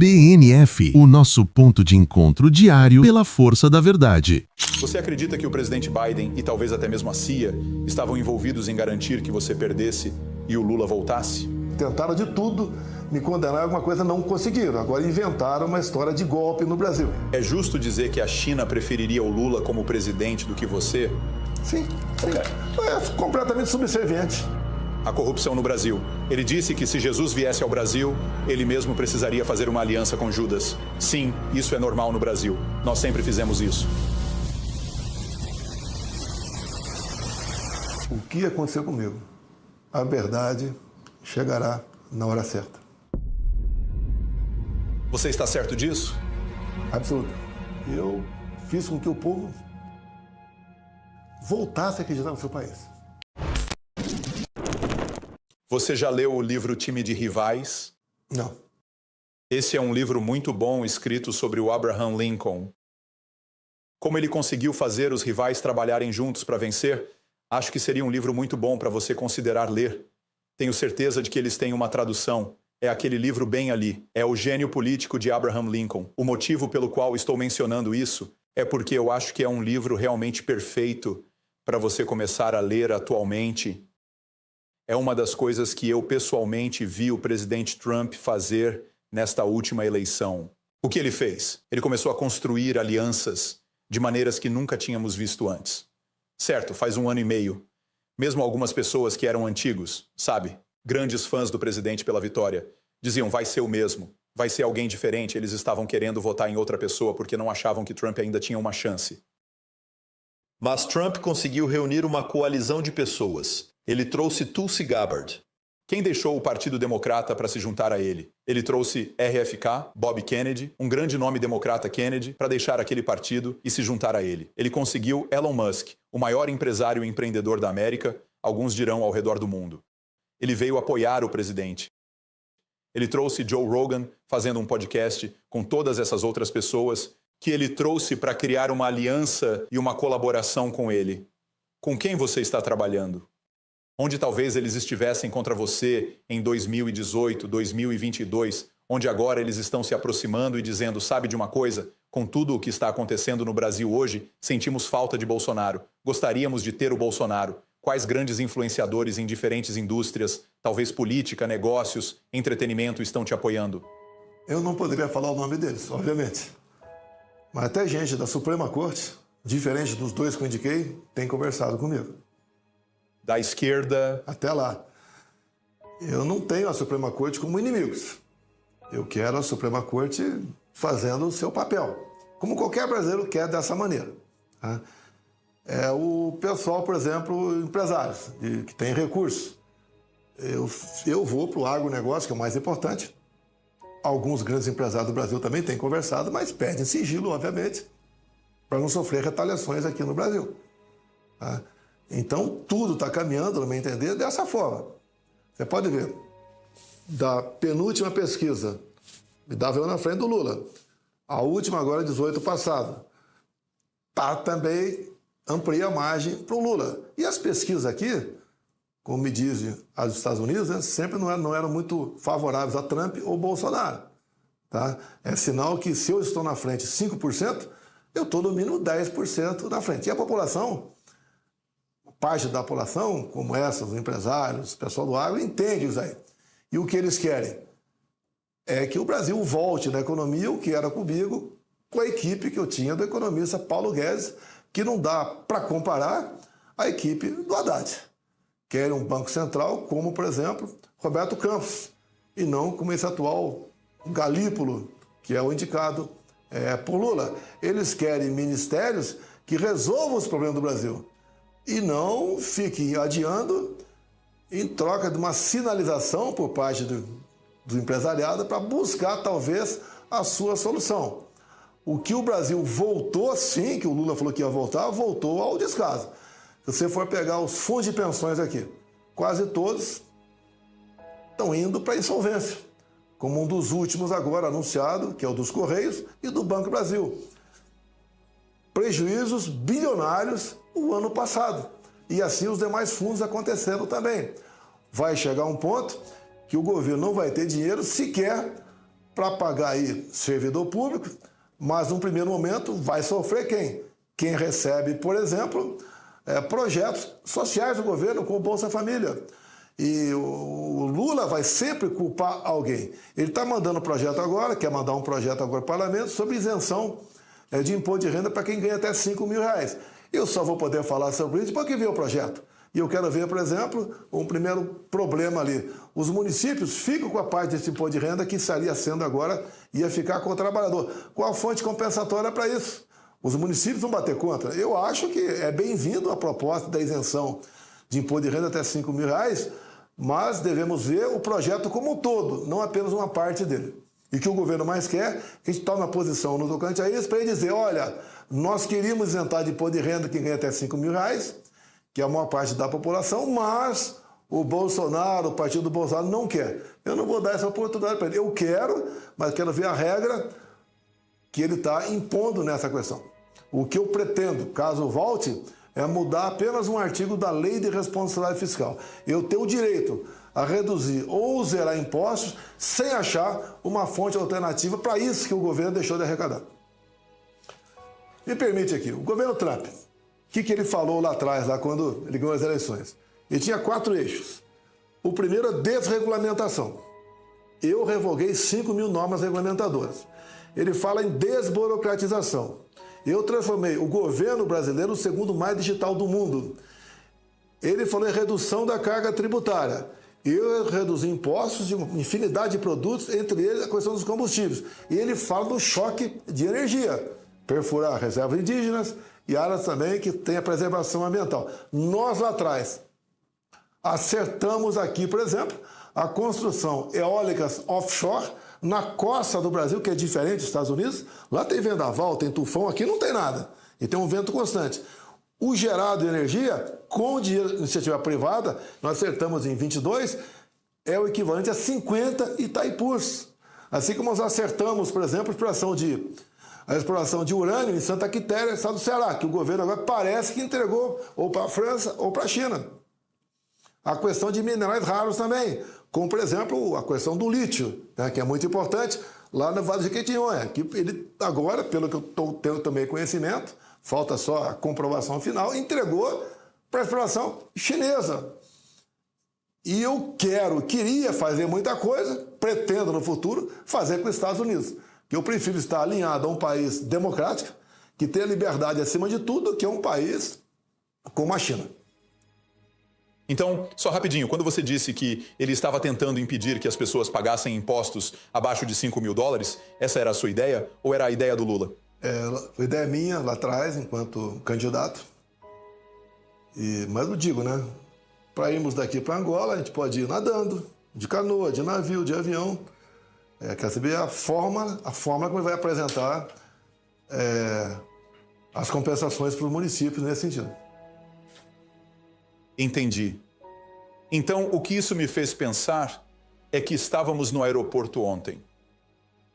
BNF, o nosso ponto de encontro diário pela força da verdade. Você acredita que o presidente Biden e talvez até mesmo a CIA estavam envolvidos em garantir que você perdesse e o Lula voltasse? Tentaram de tudo me condenar, alguma coisa não conseguiram. Agora inventaram uma história de golpe no Brasil. É justo dizer que a China preferiria o Lula como presidente do que você? Sim. É completamente subserviente. A corrupção no Brasil. Ele disse que se Jesus viesse ao Brasil, ele mesmo precisaria fazer uma aliança com Judas. Sim, isso é normal no Brasil. Nós sempre fizemos isso. O que aconteceu comigo? A verdade chegará na hora certa. Você está certo disso? Absoluto. Eu fiz com que o povo voltasse a acreditar no seu país. Você já leu o livro Time de Rivais? Não. Esse é um livro muito bom escrito sobre o Abraham Lincoln. Como ele conseguiu fazer os rivais trabalharem juntos para vencer? Acho que seria um livro muito bom para você considerar ler. Tenho certeza de que eles têm uma tradução. É aquele livro bem ali. É O Gênio Político de Abraham Lincoln. O motivo pelo qual estou mencionando isso é porque eu acho que é um livro realmente perfeito para você começar a ler atualmente. É uma das coisas que eu pessoalmente vi o presidente Trump fazer nesta última eleição. O que ele fez? Ele começou a construir alianças de maneiras que nunca tínhamos visto antes. Certo, faz 1 ano e meio. Mesmo algumas pessoas que eram antigos, sabe, grandes fãs do presidente pela vitória, diziam, vai ser o mesmo, vai ser alguém diferente. Eles estavam querendo votar em outra pessoa porque não achavam que Trump ainda tinha uma chance. Mas Trump conseguiu reunir uma coalizão de pessoas. Ele trouxe Tulsi Gabbard. Quem deixou o Partido Democrata para se juntar a ele? Ele trouxe RFK, Bob Kennedy, um grande nome democrata Kennedy, para deixar aquele partido e se juntar a ele. Ele conseguiu Elon Musk, o maior empresário e empreendedor da América, alguns dirão ao redor do mundo. Ele veio apoiar o presidente. Ele trouxe Joe Rogan, fazendo um podcast com todas essas outras pessoas, que ele trouxe para criar uma aliança e uma colaboração com ele. Com quem você está trabalhando? Onde talvez eles estivessem contra você em 2018, 2022, onde agora eles estão se aproximando e dizendo, sabe de uma coisa? Com tudo o que está acontecendo no Brasil hoje, sentimos falta de Bolsonaro. Gostaríamos de ter o Bolsonaro. Quais grandes influenciadores em diferentes indústrias, talvez política, negócios, entretenimento, estão te apoiando? Eu não poderia falar o nome deles, obviamente. Mas até gente da Suprema Corte, diferente dos dois que eu indiquei, tem conversado comigo. Da esquerda... Até lá. Eu não tenho a Suprema Corte como inimigos. Eu quero a Suprema Corte fazendo o seu papel, como qualquer brasileiro quer dessa maneira. Tá? É o pessoal, por exemplo, empresários, que tem recursos. Eu vou para o agronegócio, que é o mais importante. Alguns grandes empresários do Brasil também têm conversado, mas pedem sigilo, obviamente, para não sofrer retaliações aqui no Brasil. Tá? Então, tudo está caminhando, no meu entender, dessa forma. Você pode ver, da penúltima pesquisa, me dava eu na frente do Lula. A última agora, 18 passado. Tá também amplia a margem para o Lula. E as pesquisas aqui, como me dizem as dos Estados Unidos, né, sempre não eram muito favoráveis a Trump ou Bolsonaro. Tá? É sinal que se eu estou na frente 5%, eu estou no mínimo 10% na frente. E a população, parte da população, como essa, os empresários, o pessoal do agro, entende isso aí. E o que eles querem é que o Brasil volte na economia, o que era comigo, com a equipe que eu tinha do economista Paulo Guedes, que não dá para comparar a equipe do Haddad. Querem um banco central como, por exemplo, Roberto Campos, e não como esse atual Galípolo, que é o indicado por Lula. Eles querem ministérios que resolvam os problemas do Brasil e não fiquem adiando em troca de uma sinalização por parte do empresariado para buscar, talvez, a sua solução. O que o Brasil voltou, sim, que o Lula falou que ia voltar, voltou ao descaso. Se você for pegar os fundos de pensões aqui, quase todos estão indo para a insolvência, como um dos últimos agora anunciado, que é o dos Correios e do Banco Brasil. Prejuízos bilionários o ano passado. E assim os demais fundos acontecendo também. Vai chegar um ponto que o governo não vai ter dinheiro sequer para pagar aí servidor público, mas no primeiro momento vai sofrer quem? Quem recebe, por exemplo, projetos sociais do governo, como o Bolsa Família. E o Lula vai sempre culpar alguém. Ele está mandando um projeto agora, quer mandar um projeto agora para o parlamento sobre isenção de imposto de renda para quem ganha até 5 mil reais. Eu só vou poder falar sobre isso depois que ver o projeto. E eu quero ver, por exemplo, um primeiro problema ali. Os municípios ficam com a parte desse imposto de renda que estaria sendo agora, ia ficar com o trabalhador. Qual a fonte compensatória para isso? Os municípios vão bater contra. Eu acho que é bem-vindo a proposta da isenção de imposto de renda até 5 mil reais, mas devemos ver o projeto como um todo, não apenas uma parte dele. E o que o governo mais quer, que a gente tome uma posição no tocante a isso, para ele dizer, olha, nós queríamos isentar de imposto de renda quem ganha até 5 mil reais, que é a maior parte da população, mas o Bolsonaro, o partido do Bolsonaro não quer. Eu não vou dar essa oportunidade para ele. Eu quero, mas quero ver a regra que ele está impondo nessa questão. O que eu pretendo, caso volte, é mudar apenas um artigo da Lei de Responsabilidade Fiscal. Eu tenho o direito a reduzir ou zerar impostos sem achar uma fonte alternativa para isso que o governo deixou de arrecadar. Me permite aqui, o governo Trump, o que ele falou lá atrás, lá quando ele ganhou as eleições? Ele tinha 4 eixos. O primeiro é desregulamentação. Eu revoguei 5 mil normas regulamentadoras. Ele fala em desburocratização. Eu transformei o governo brasileiro no segundo mais digital do mundo. Ele falou em redução da carga tributária. Eu reduzi impostos de uma infinidade de produtos, entre eles a questão dos combustíveis. E ele fala do choque de energia. Perfurar reservas indígenas e áreas também que tem a preservação ambiental. Nós lá atrás acertamos aqui, por exemplo, a construção eólicas offshore na costa do Brasil, que é diferente dos Estados Unidos. Lá tem vendaval, tem tufão, aqui não tem nada. E tem um vento constante. O gerado de energia, com dinheiro de iniciativa privada, nós acertamos em 22, é o equivalente a 50 Itaipus. Assim como nós acertamos, por exemplo, a exploração de urânio em Santa Quitéria, estado do Ceará, que o governo agora parece que entregou ou para a França ou para a China. A questão de minerais raros também, como, por exemplo, a questão do lítio, né, que é muito importante, lá no Vale de Jequitinhonha, que ele agora, pelo que eu estou tendo também conhecimento, falta só a comprovação final, entregou para a exploração chinesa. E eu queria fazer muita coisa, pretendo no futuro fazer com os Estados Unidos. Que eu prefiro estar alinhado a um país democrático, que tem a liberdade acima de tudo, que é um país como a China. Então, só rapidinho, quando você disse que ele estava tentando impedir que as pessoas pagassem impostos abaixo de 5 mil dólares, essa era a sua ideia ou era a ideia do Lula? A ideia minha lá atrás, enquanto candidato. Mas eu digo, né? Para irmos daqui para Angola, a gente pode ir nadando, de canoa, de navio, de avião. Quer saber a forma como vai apresentar as compensações para os municípios nesse sentido. Entendi. Então, o que isso me fez pensar é que estávamos no aeroporto ontem.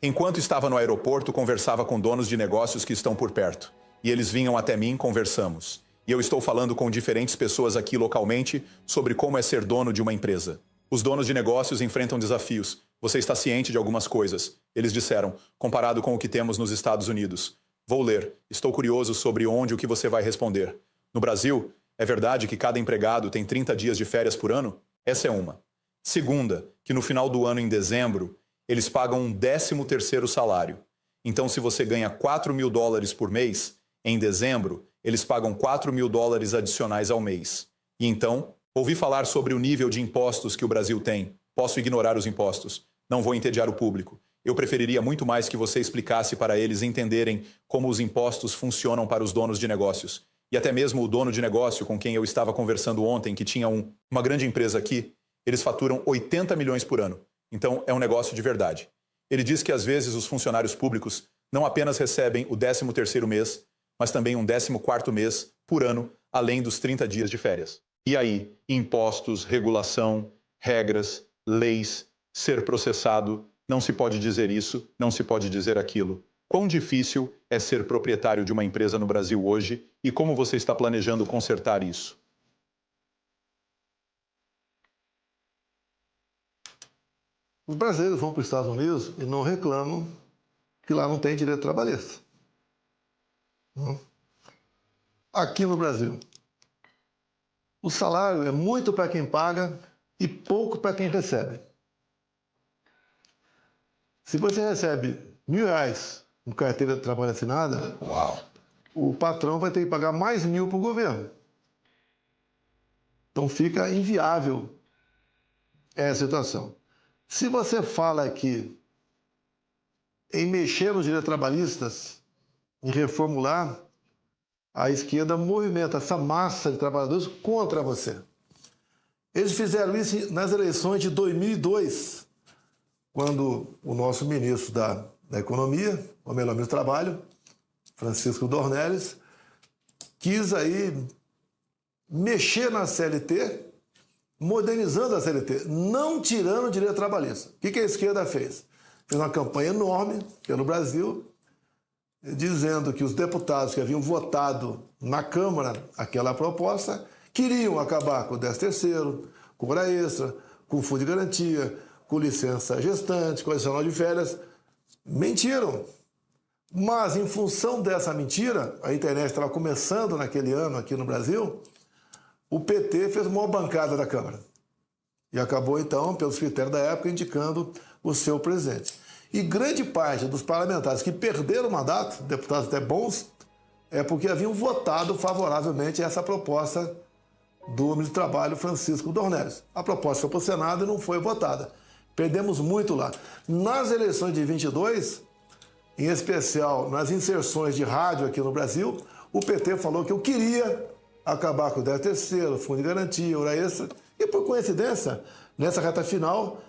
Enquanto estava no aeroporto, conversava com donos de negócios que estão por perto. E eles vinham até mim, conversamos. E eu estou falando com diferentes pessoas aqui localmente sobre como é ser dono de uma empresa. Os donos de negócios enfrentam desafios. Você está ciente de algumas coisas. Eles disseram, comparado com o que temos nos Estados Unidos. Vou ler. Estou curioso sobre onde o que você vai responder. No Brasil, é verdade que cada empregado tem 30 dias de férias por ano? Essa é uma. Segunda, que no final do ano, em dezembro, eles pagam um 13º salário. Então, se você ganha 4 mil dólares por mês, em dezembro, eles pagam 4 mil dólares adicionais ao mês. E então, ouvi falar sobre o nível de impostos que o Brasil tem. Posso ignorar os impostos. Não vou entediar o público. Eu preferiria muito mais que você explicasse para eles entenderem como os impostos funcionam para os donos de negócios. E até mesmo o dono de negócio com quem eu estava conversando ontem, que tinha uma grande empresa aqui, eles faturam 80 milhões por ano. Então, é um negócio de verdade. Ele diz que às vezes os funcionários públicos não apenas recebem o 13º mês, mas também um 14º mês por ano, além dos 30 dias de férias. E aí, impostos, regulação, regras, leis, ser processado, não se pode dizer isso, não se pode dizer aquilo. Quão difícil é ser proprietário de uma empresa no Brasil hoje e como você está planejando consertar isso? Os brasileiros vão para os Estados Unidos e não reclamam que lá não tem direito trabalhista. Não. Aqui no Brasil, o salário é muito para quem paga e pouco para quem recebe. Se você recebe R$1.000 com carteira de trabalho assinada, o patrão vai ter que pagar mais 1.000 para o governo. Então fica inviável essa situação. Se você fala aqui em mexer nos direitos trabalhistas, em reformular, a esquerda movimenta essa massa de trabalhadores contra você. Eles fizeram isso nas eleições de 2002, quando o nosso ministro da Economia, ou melhor, ministro do Trabalho, Francisco Dornelles, quis aí mexer na CLT, modernizando a CLT, não tirando o direito trabalhista. O que a esquerda fez? Fez uma campanha enorme pelo Brasil, dizendo que os deputados que haviam votado na Câmara aquela proposta queriam acabar com o 13º, com hora extra, com o fundo de garantia, com licença gestante, com adicional de férias. Mentiram. Mas, em função dessa mentira, a internet estava começando naquele ano aqui no Brasil, o PT fez uma bancada da Câmara. E acabou, então, pelos critérios da época, indicando o seu presidente. E grande parte dos parlamentares que perderam o mandato, deputados até bons, é porque haviam votado favoravelmente a essa proposta do ministro do Trabalho, Francisco Dornelles. A proposta foi para o Senado e não foi votada. Perdemos muito lá. Nas eleições de 22, em especial nas inserções de rádio aqui no Brasil, o PT falou que eu queria acabar com o 13º, fundo de garantia, hora extra, e por coincidência, nessa reta final,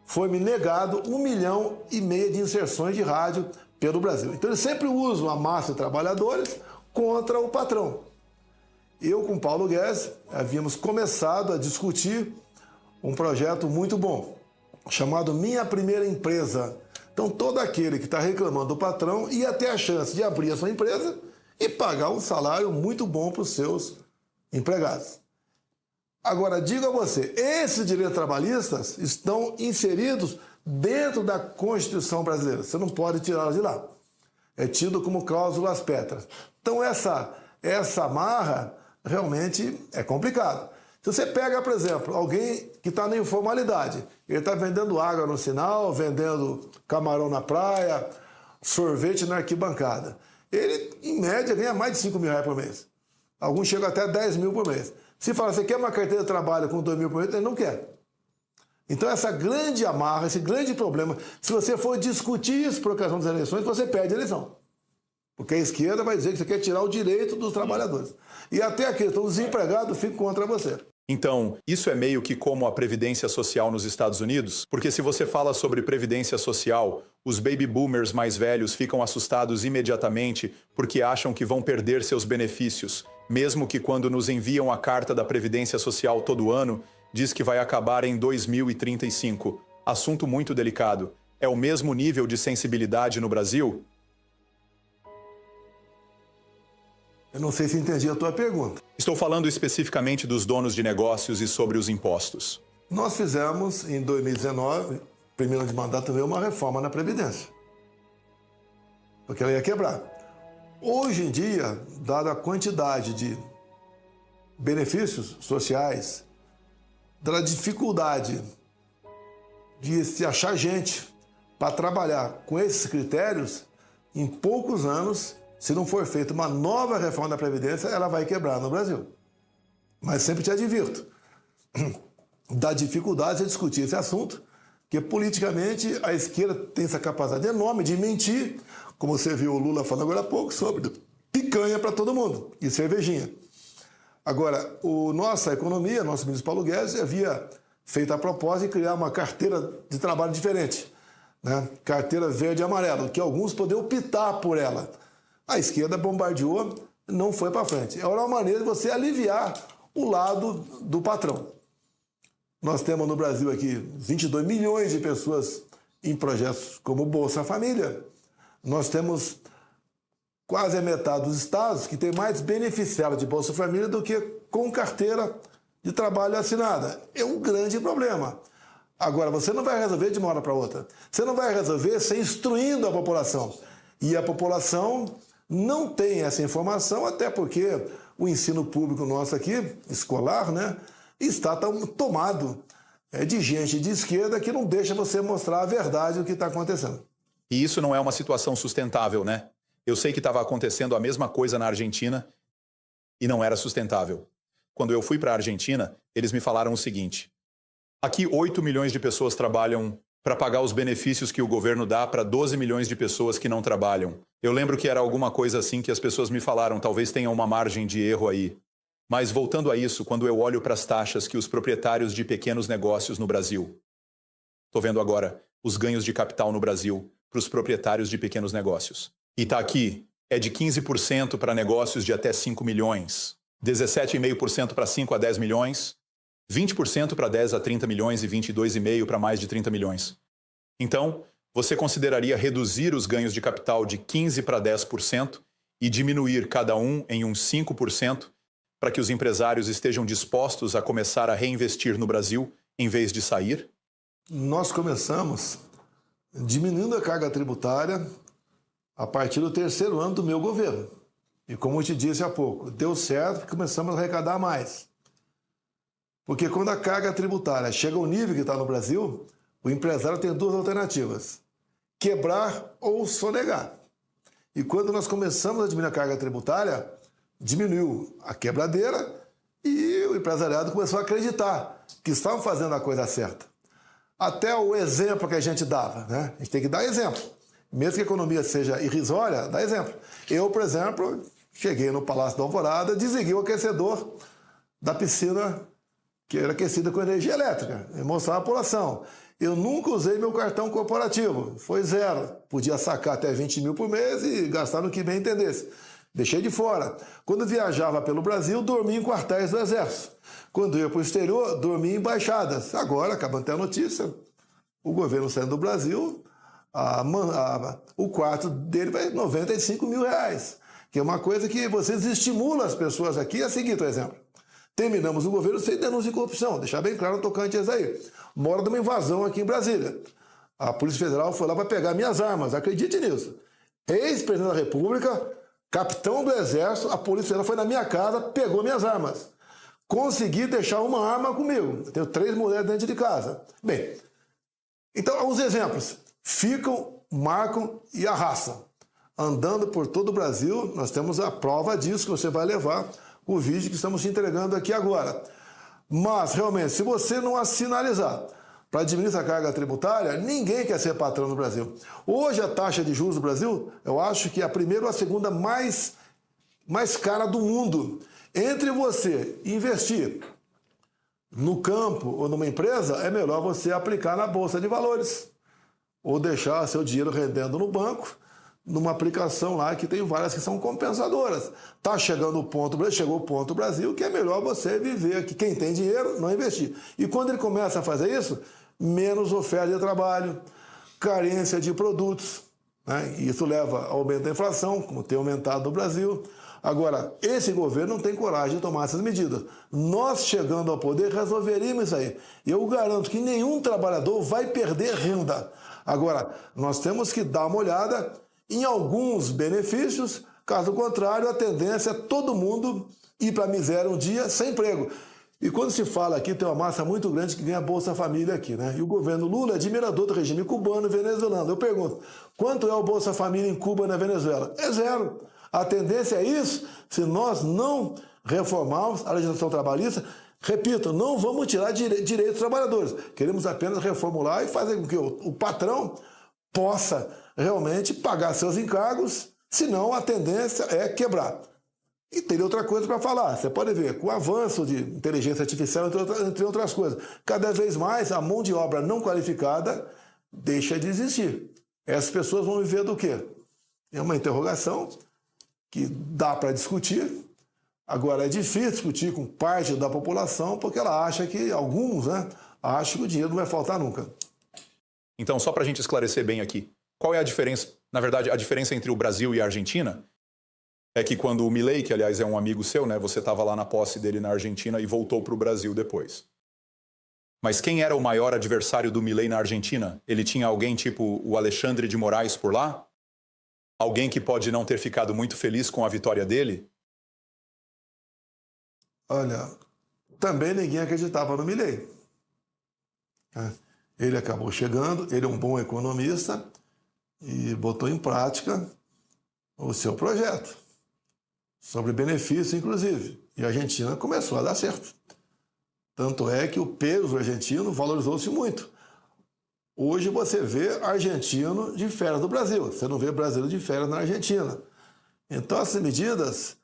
foi-me negado 1,5 milhão de inserções de rádio pelo Brasil. Então eles sempre usam a massa de trabalhadores contra o patrão. Eu, com Paulo Guedes, havíamos começado a discutir um projeto muito bom, chamado Minha Primeira Empresa. Então todo aquele que está reclamando do patrão ia ter a chance de abrir a sua empresa e pagar um salário muito bom para os seus empregados. Agora, digo a você, esses direitos trabalhistas estão inseridos dentro da Constituição brasileira. Você não pode tirá-los de lá. É tido como cláusulas pétreas. Então, essa amarra realmente é complicado. Se você pega, por exemplo, alguém que está na informalidade, ele está vendendo água no sinal, vendendo camarão na praia, sorvete na arquibancada. Ele, em média, ganha mais de R$5.000 por mês. Alguns chegam até 10 mil por mês. Se fala, você quer uma carteira de trabalho com 2 mil por mês, ele não quer. Então, essa grande amarra, esse grande problema, se você for discutir isso por ocasião das eleições, você perde a eleição. Porque a esquerda vai dizer que você quer tirar o direito dos trabalhadores. E até a questão dos desempregados fica contra você. Então, isso é meio que como a Previdência Social nos Estados Unidos? Porque se você fala sobre Previdência Social, os baby boomers mais velhos ficam assustados imediatamente porque acham que vão perder seus benefícios, mesmo que quando nos enviam a carta da Previdência Social todo ano, diz que vai acabar em 2035. Assunto muito delicado. É o mesmo nível de sensibilidade no Brasil? Eu não sei se entendi a tua pergunta. Estou falando especificamente dos donos de negócios e sobre os impostos. Nós fizemos, em 2019, primeiro de mandato também, uma reforma na Previdência. Porque ela ia quebrar. Hoje em dia, dada a quantidade de benefícios sociais, dada a dificuldade de se achar gente para trabalhar com esses critérios, em poucos anos, se não for feita uma nova reforma da Previdência, ela vai quebrar no Brasil. Mas sempre te advirto, da dificuldade de discutir esse assunto, que politicamente a esquerda tem essa capacidade enorme de mentir, como você viu o Lula falando agora há pouco, sobre picanha para todo mundo e cervejinha. Agora, nossa economia, nosso ministro Paulo Guedes, havia feito a proposta de criar uma carteira de trabalho diferente, né? Carteira verde e amarela, que alguns poderiam optar por ela. A esquerda bombardeou, não foi para frente. Era uma maneira de você aliviar o lado do patrão. Nós temos no Brasil aqui 22 milhões de pessoas em projetos como Bolsa Família. Nós temos quase a metade dos estados que tem mais beneficiários de Bolsa Família do que com carteira de trabalho assinada. É um grande problema. Agora, você não vai resolver de uma hora para outra. Você não vai resolver sem instruindo a população. E a população não tem essa informação, até porque o ensino público nosso aqui, escolar, né, está tomado de gente de esquerda que não deixa você mostrar a verdade do que está acontecendo. E isso não é uma situação sustentável, né? Eu sei que estava acontecendo a mesma coisa na Argentina e não era sustentável. Quando eu fui para a Argentina, eles me falaram o seguinte: aqui 8 milhões de pessoas trabalham para pagar os benefícios que o governo dá para 12 milhões de pessoas que não trabalham. Eu lembro que era alguma coisa assim que as pessoas me falaram, talvez tenha uma margem de erro aí. Mas voltando a isso, quando eu olho para as taxas que os proprietários de pequenos negócios no Brasil, estou vendo agora os ganhos de capital no Brasil para os proprietários de pequenos negócios. E está aqui, é de 15% para negócios de até 5 milhões, 17,5% para 5 a 10 milhões, 20% para 10 a 30 milhões e 22,5% para mais de 30 milhões. Então, você consideraria reduzir os ganhos de capital de 15% para 10% e diminuir cada um em uns 5% para que os empresários estejam dispostos a começar a reinvestir no Brasil em vez de sair? Nós começamos diminuindo a carga tributária a partir do 3º ano do meu governo. E como eu te disse há pouco, deu certo porque começamos a arrecadar mais. Porque quando a carga tributária chega ao nível que está no Brasil, o empresário tem 2 alternativas: quebrar ou sonegar. E quando nós começamos a diminuir a carga tributária, diminuiu a quebradeira e o empresariado começou a acreditar que estavam fazendo a coisa certa. Até o exemplo que a gente dava, né? A gente tem que dar exemplo. Mesmo que a economia seja irrisória, dá exemplo. Eu, por exemplo, cheguei no Palácio da Alvorada, desliguei o aquecedor da piscina que era aquecida com energia elétrica, e mostrar a população. Eu nunca usei meu cartão corporativo, foi 0. Podia sacar até 20 mil por mês e gastar no que bem entendesse. Deixei de fora. Quando viajava pelo Brasil, dormia em quartéis do Exército. Quando ia para o exterior, dormia em embaixadas. Agora, acabando de ter a notícia, o governo saindo do Brasil, o quarto dele vai 95 mil reais. Que é uma coisa que vocês estimulam as pessoas aqui a seguir, por exemplo. Terminamos o governo sem denúncia de corrupção. Deixar bem claro no tocante a isso aí. Mora de uma invasão aqui em Brasília. A Polícia Federal foi lá para pegar minhas armas. Acredite nisso. Ex-presidente da República, capitão do Exército, a Polícia Federal foi na minha casa, pegou minhas armas. Consegui deixar uma arma comigo. Eu tenho 3 mulheres dentro de casa. Bem, então alguns exemplos. Ficam, marcam e arrastam. Andando por todo o Brasil, nós temos a prova disso que você vai levar o vídeo que estamos te entregando aqui agora. Mas, realmente, se você não sinalizar para diminuir essa carga tributária, ninguém quer ser patrão no Brasil. Hoje, a taxa de juros do Brasil, eu acho que é a primeira ou a segunda mais cara do mundo. Entre você investir no campo ou numa empresa, é melhor você aplicar na Bolsa de Valores ou deixar seu dinheiro rendendo no banco, numa aplicação lá que tem várias que são compensadoras. Chegou o ponto Brasil que é melhor você viver aqui. Quem tem dinheiro, não investir. E quando ele começa a fazer isso, menos oferta de trabalho, carência de produtos, né? E isso leva ao aumento da inflação, como tem aumentado no Brasil. Agora, esse governo não tem coragem de tomar essas medidas. Nós, chegando ao poder, resolveríamos isso aí. Eu garanto que nenhum trabalhador vai perder renda. Agora, nós temos que dar uma olhada em alguns benefícios, caso contrário, a tendência é todo mundo ir para a miséria um dia sem emprego. E quando se fala aqui, tem uma massa muito grande que ganha Bolsa Família aqui, né? E o governo Lula é admirador do regime cubano e venezuelano. Eu pergunto, quanto é o Bolsa Família em Cuba e na Venezuela? É 0. A tendência é isso, se nós não reformarmos a legislação trabalhista. Repito, não vamos tirar direitos dos trabalhadores. Queremos apenas reformular e fazer com que o patrão possa realmente pagar seus encargos, senão a tendência é quebrar. E teria outra coisa para falar. Você pode ver, com o avanço de inteligência artificial, entre outras coisas, cada vez mais a mão de obra não qualificada deixa de existir. Essas pessoas vão viver do quê? É uma interrogação que dá para discutir. Agora, é difícil discutir com parte da população, porque ela acha que, alguns, né, acham que o dinheiro não vai faltar nunca. Então, só para a gente esclarecer bem aqui, qual é a diferença? Na verdade, a diferença entre o Brasil e a Argentina é que quando o Milei, que aliás é um amigo seu, né, você estava lá na posse dele na Argentina e voltou para o Brasil depois. Mas quem era o maior adversário do Milei na Argentina? Ele tinha alguém tipo o Alexandre de Moraes por lá? Alguém que pode não ter ficado muito feliz com a vitória dele? Olha, também ninguém acreditava no Milei. Ele acabou chegando, ele é um bom economista e botou em prática o seu projeto, sobre benefício, inclusive. E a Argentina começou a dar certo. Tanto é que o peso argentino valorizou-se muito. Hoje você vê argentino de férias do Brasil, você não vê brasileiro de férias na Argentina. Então essas medidas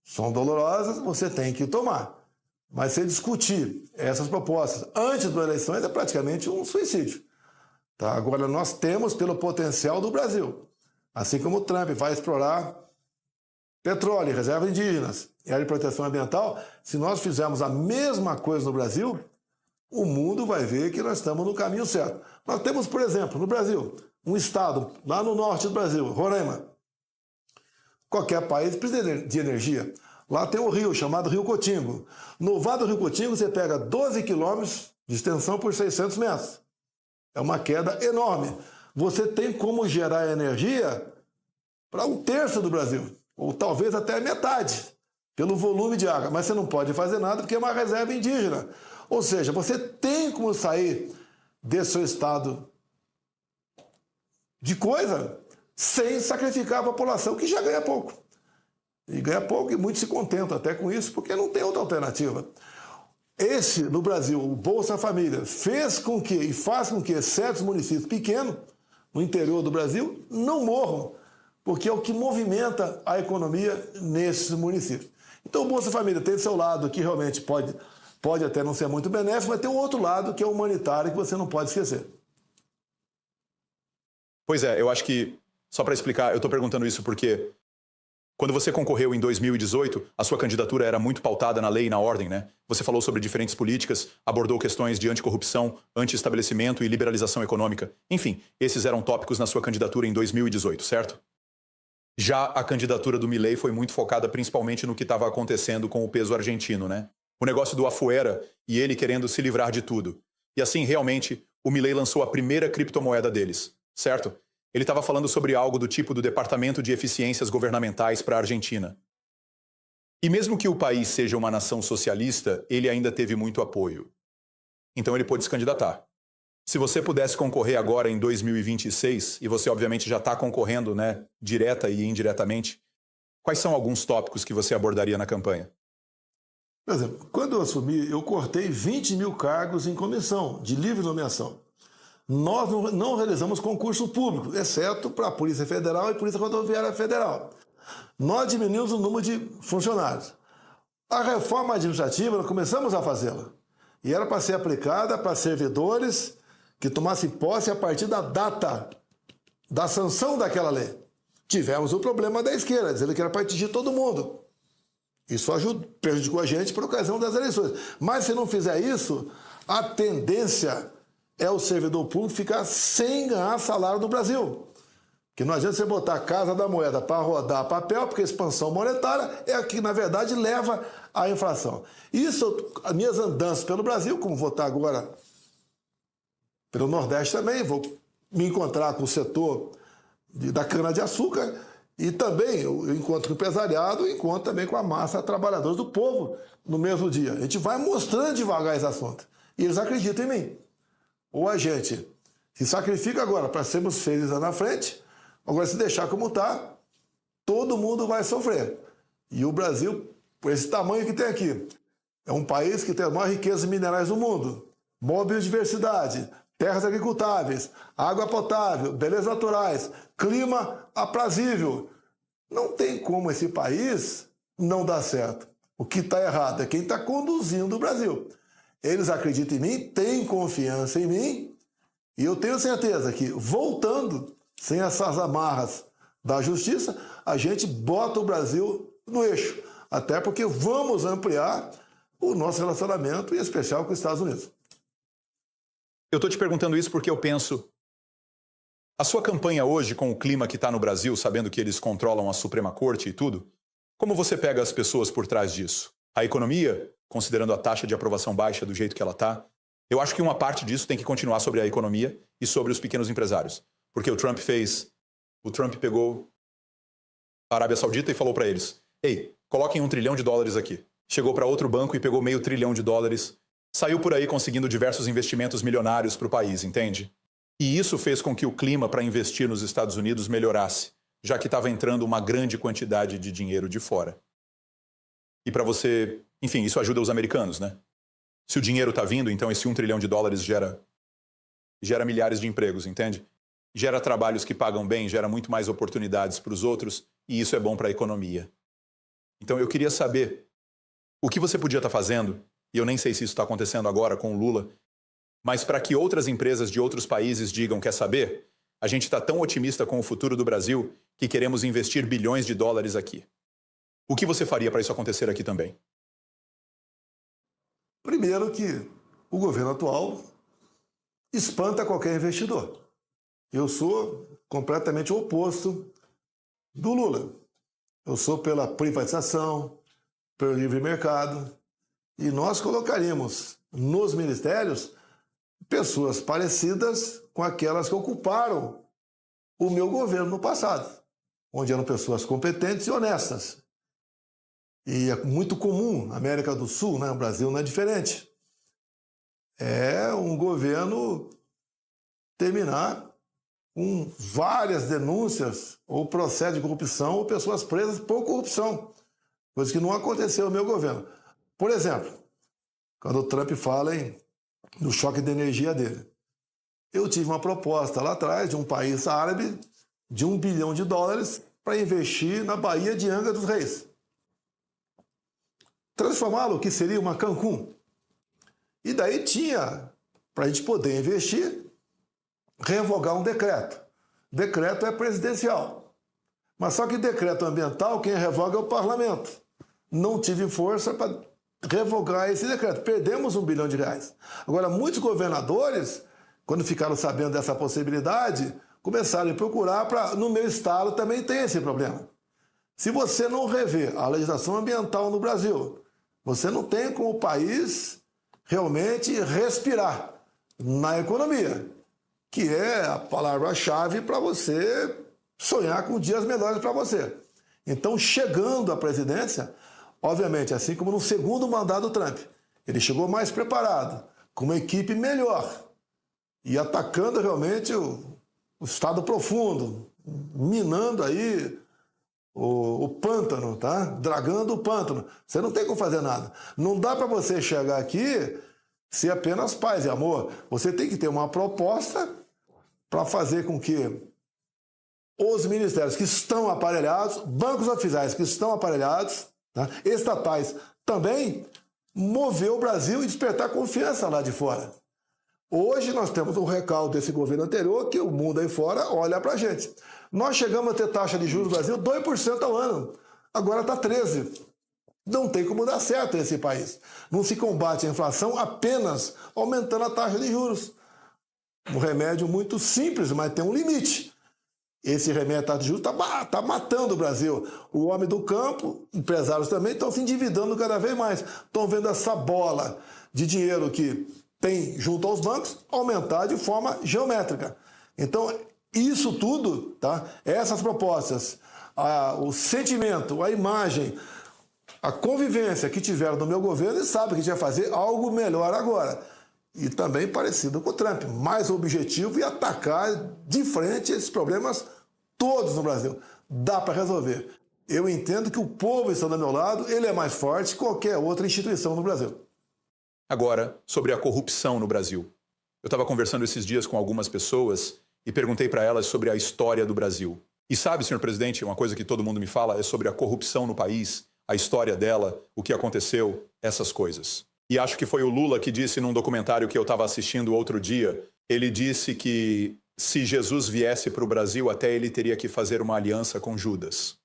são dolorosas, você tem que tomar. Mas se discutir essas propostas antes das eleições é praticamente um suicídio. Tá? Agora, nós temos pelo potencial do Brasil. Assim como o Trump vai explorar petróleo, reservas indígenas e área de proteção ambiental, se nós fizermos a mesma coisa no Brasil, o mundo vai ver que nós estamos no caminho certo. Nós temos, por exemplo, no Brasil, um estado lá no norte do Brasil, Roraima. Qualquer país precisa de energia. Lá tem um rio chamado Rio Cotingo. No Vale do Rio Cotingo você pega 12 quilômetros de extensão por 600 metros. É uma queda enorme. Você tem como gerar energia para um terço do Brasil, ou talvez até metade, pelo volume de água. Mas você não pode fazer nada porque é uma reserva indígena. Ou seja, você tem como sair desse seu estado de coisa sem sacrificar a população, que já ganha pouco. E ganha pouco e muitos se contentam até com isso, porque não tem outra alternativa. Esse, no Brasil, o Bolsa Família, fez com que, e faz com que certos municípios pequenos, no interior do Brasil, não morram, porque é o que movimenta a economia nesses municípios. Então o Bolsa Família tem seu lado que realmente pode até não ser muito benéfico, mas tem um outro lado que é o humanitário que você não pode esquecer. Pois é, eu acho que, só para explicar, eu estou perguntando isso porque quando você concorreu em 2018, a sua candidatura era muito pautada na lei e na ordem, né? Você falou sobre diferentes políticas, abordou questões de anticorrupção, anti-estabelecimento e liberalização econômica. Enfim, esses eram tópicos na sua candidatura em 2018, certo? Já a candidatura do Milei foi muito focada principalmente no que estava acontecendo com o peso argentino, né? O negócio do afuera e ele querendo se livrar de tudo. E assim, realmente, o Milei lançou a primeira criptomoeda deles, certo? Ele estava falando sobre algo do tipo do Departamento de Eficiências Governamentais para a Argentina. E mesmo que o país seja uma nação socialista, ele ainda teve muito apoio. Então ele pôde se candidatar. Se você pudesse concorrer agora em 2026, e você obviamente já está concorrendo, né, direta e indiretamente, quais são alguns tópicos que você abordaria na campanha? Por exemplo, quando eu assumi, eu cortei 20 mil cargos em comissão, de livre nomeação. Nós não realizamos concurso público, exceto para a Polícia Federal e Polícia Rodoviária Federal. Nós diminuímos o número de funcionários. A reforma administrativa, nós começamos a fazê-la. E era para ser aplicada para servidores que tomassem posse a partir da data da sanção daquela lei. Tivemos o problema da esquerda, dizendo que era para atingir todo mundo. Isso prejudicou a gente por ocasião das eleições. Mas se não fizer isso, a tendência é o servidor público ficar sem ganhar salário no Brasil. Que não adianta você botar a Casa da Moeda para rodar papel, porque a expansão monetária é a que, na verdade, leva à inflação. Isso, as minhas andanças pelo Brasil, como vou estar agora pelo Nordeste também, vou me encontrar com o setor da cana-de-açúcar e também eu encontro com o empresariado, encontro também com a massa trabalhadora do povo no mesmo dia. A gente vai mostrando devagar esse assunto. E eles acreditam em mim. Ou a gente se sacrifica agora para sermos felizes lá na frente, agora se deixar como está, todo mundo vai sofrer. E o Brasil, por esse tamanho que tem aqui, é um país que tem a maior riqueza de minerais do mundo, maior biodiversidade, terras agricultáveis, água potável, belezas naturais, clima aprazível. Não tem como esse país não dar certo. O que está errado é quem está conduzindo o Brasil. Eles acreditam em mim, têm confiança em mim, e eu tenho certeza que, voltando, sem essas amarras da justiça, a gente bota o Brasil no eixo. Até porque vamos ampliar o nosso relacionamento, em especial com os Estados Unidos. Eu estou te perguntando isso porque eu penso... A sua campanha hoje, com o clima que está no Brasil, sabendo que eles controlam a Suprema Corte e tudo, como você pega as pessoas por trás disso? A economia, considerando a taxa de aprovação baixa do jeito que ela está, Eu acho que uma parte disso tem que continuar sobre a economia e sobre os pequenos empresários. Porque o Trump pegou a Arábia Saudita e falou para eles: ei, coloquem $1 trilhão aqui. Chegou para outro banco e pegou $500 bilhão. Saiu por aí conseguindo diversos investimentos milionários para o país, entende? E isso fez com que o clima para investir nos Estados Unidos melhorasse, já que estava entrando uma grande quantidade de dinheiro de fora. E para você, enfim, isso ajuda os americanos, né? Se o dinheiro está vindo, então esse $1 trilhão gera milhares de empregos, entende? Gera trabalhos que pagam bem, gera muito mais oportunidades para os outros, e isso é bom para a economia. Então eu queria saber o que você podia estar fazendo, e eu nem sei se isso está acontecendo agora com o Lula, mas para que outras empresas de outros países digam: quer saber? A gente está tão otimista com o futuro do Brasil que queremos investir bilhões de dólares aqui. O que você faria para isso acontecer aqui também? Primeiro que o governo atual espanta qualquer investidor. Eu sou completamente o oposto do Lula. Eu sou pela privatização, pelo livre mercado, e nós colocaríamos nos ministérios pessoas parecidas com aquelas que ocuparam o meu governo no passado, onde eram pessoas competentes e honestas. E é muito comum na América do Sul, né? O Brasil não é diferente. É um governo terminar com várias denúncias ou processo de corrupção ou pessoas presas por corrupção, coisa que não aconteceu no meu governo. Por exemplo, quando o Trump fala no choque de energia dele, eu tive uma proposta lá atrás de um país árabe de $1 bilhão para investir na Baía de Angra dos Reis. Transformá-lo, que seria uma Cancún. E daí tinha, para a gente poder investir, revogar um decreto. Decreto é presidencial. Mas só que decreto ambiental, quem revoga é o parlamento. Não tive força para revogar esse decreto. Perdemos R$1 bilhão. Agora, muitos governadores, quando ficaram sabendo dessa possibilidade, começaram a procurar no meu estado também tem esse problema. Se você não rever a legislação ambiental no Brasil, você não tem como o país realmente respirar na economia, que é a palavra-chave para você sonhar com dias melhores para você. Então, chegando à presidência, obviamente, assim como no segundo mandato do Trump, ele chegou mais preparado, com uma equipe melhor, e atacando realmente o estado profundo, minando aí o pântano, tá? Dragando o pântano. Você não tem como fazer nada. Não dá para você chegar aqui ser apenas paz e amor. Você tem que ter uma proposta para fazer com que os ministérios que estão aparelhados, bancos oficiais que estão aparelhados, tá? Estatais também, mover o Brasil e despertar confiança lá de fora. Hoje nós temos um recalque desse governo anterior que o mundo aí fora olha para a gente. Nós chegamos a ter taxa de juros no Brasil 2% ao ano. Agora está 13%. Não tem como dar certo esse país. Não se combate a inflação apenas aumentando a taxa de juros. Um remédio muito simples, mas tem um limite. Esse remédio taxa de juros está matando o Brasil. O homem do campo, empresários também, estão se endividando cada vez mais. Estão vendo essa bola de dinheiro que tem junto aos bancos aumentar de forma geométrica. Então, isso tudo, tá? Essas propostas, o sentimento, a imagem, a convivência que tiveram no meu governo, eles sabem que a gente vai fazer algo melhor agora. E também parecido com o Trump, mais objetivo e atacar de frente esses problemas todos no Brasil. Dá para resolver. Eu entendo que o povo está do meu lado, ele é mais forte que qualquer outra instituição no Brasil. Agora, sobre a corrupção no Brasil. Eu estava conversando esses dias com algumas pessoas e perguntei para elas sobre a história do Brasil. E sabe, senhor presidente, uma coisa que todo mundo me fala é sobre a corrupção no país, a história dela, o que aconteceu, essas coisas. E acho que foi o Lula que disse num documentário que eu estava assistindo outro dia, ele disse que se Jesus viesse para o Brasil, até ele teria que fazer uma aliança com Judas.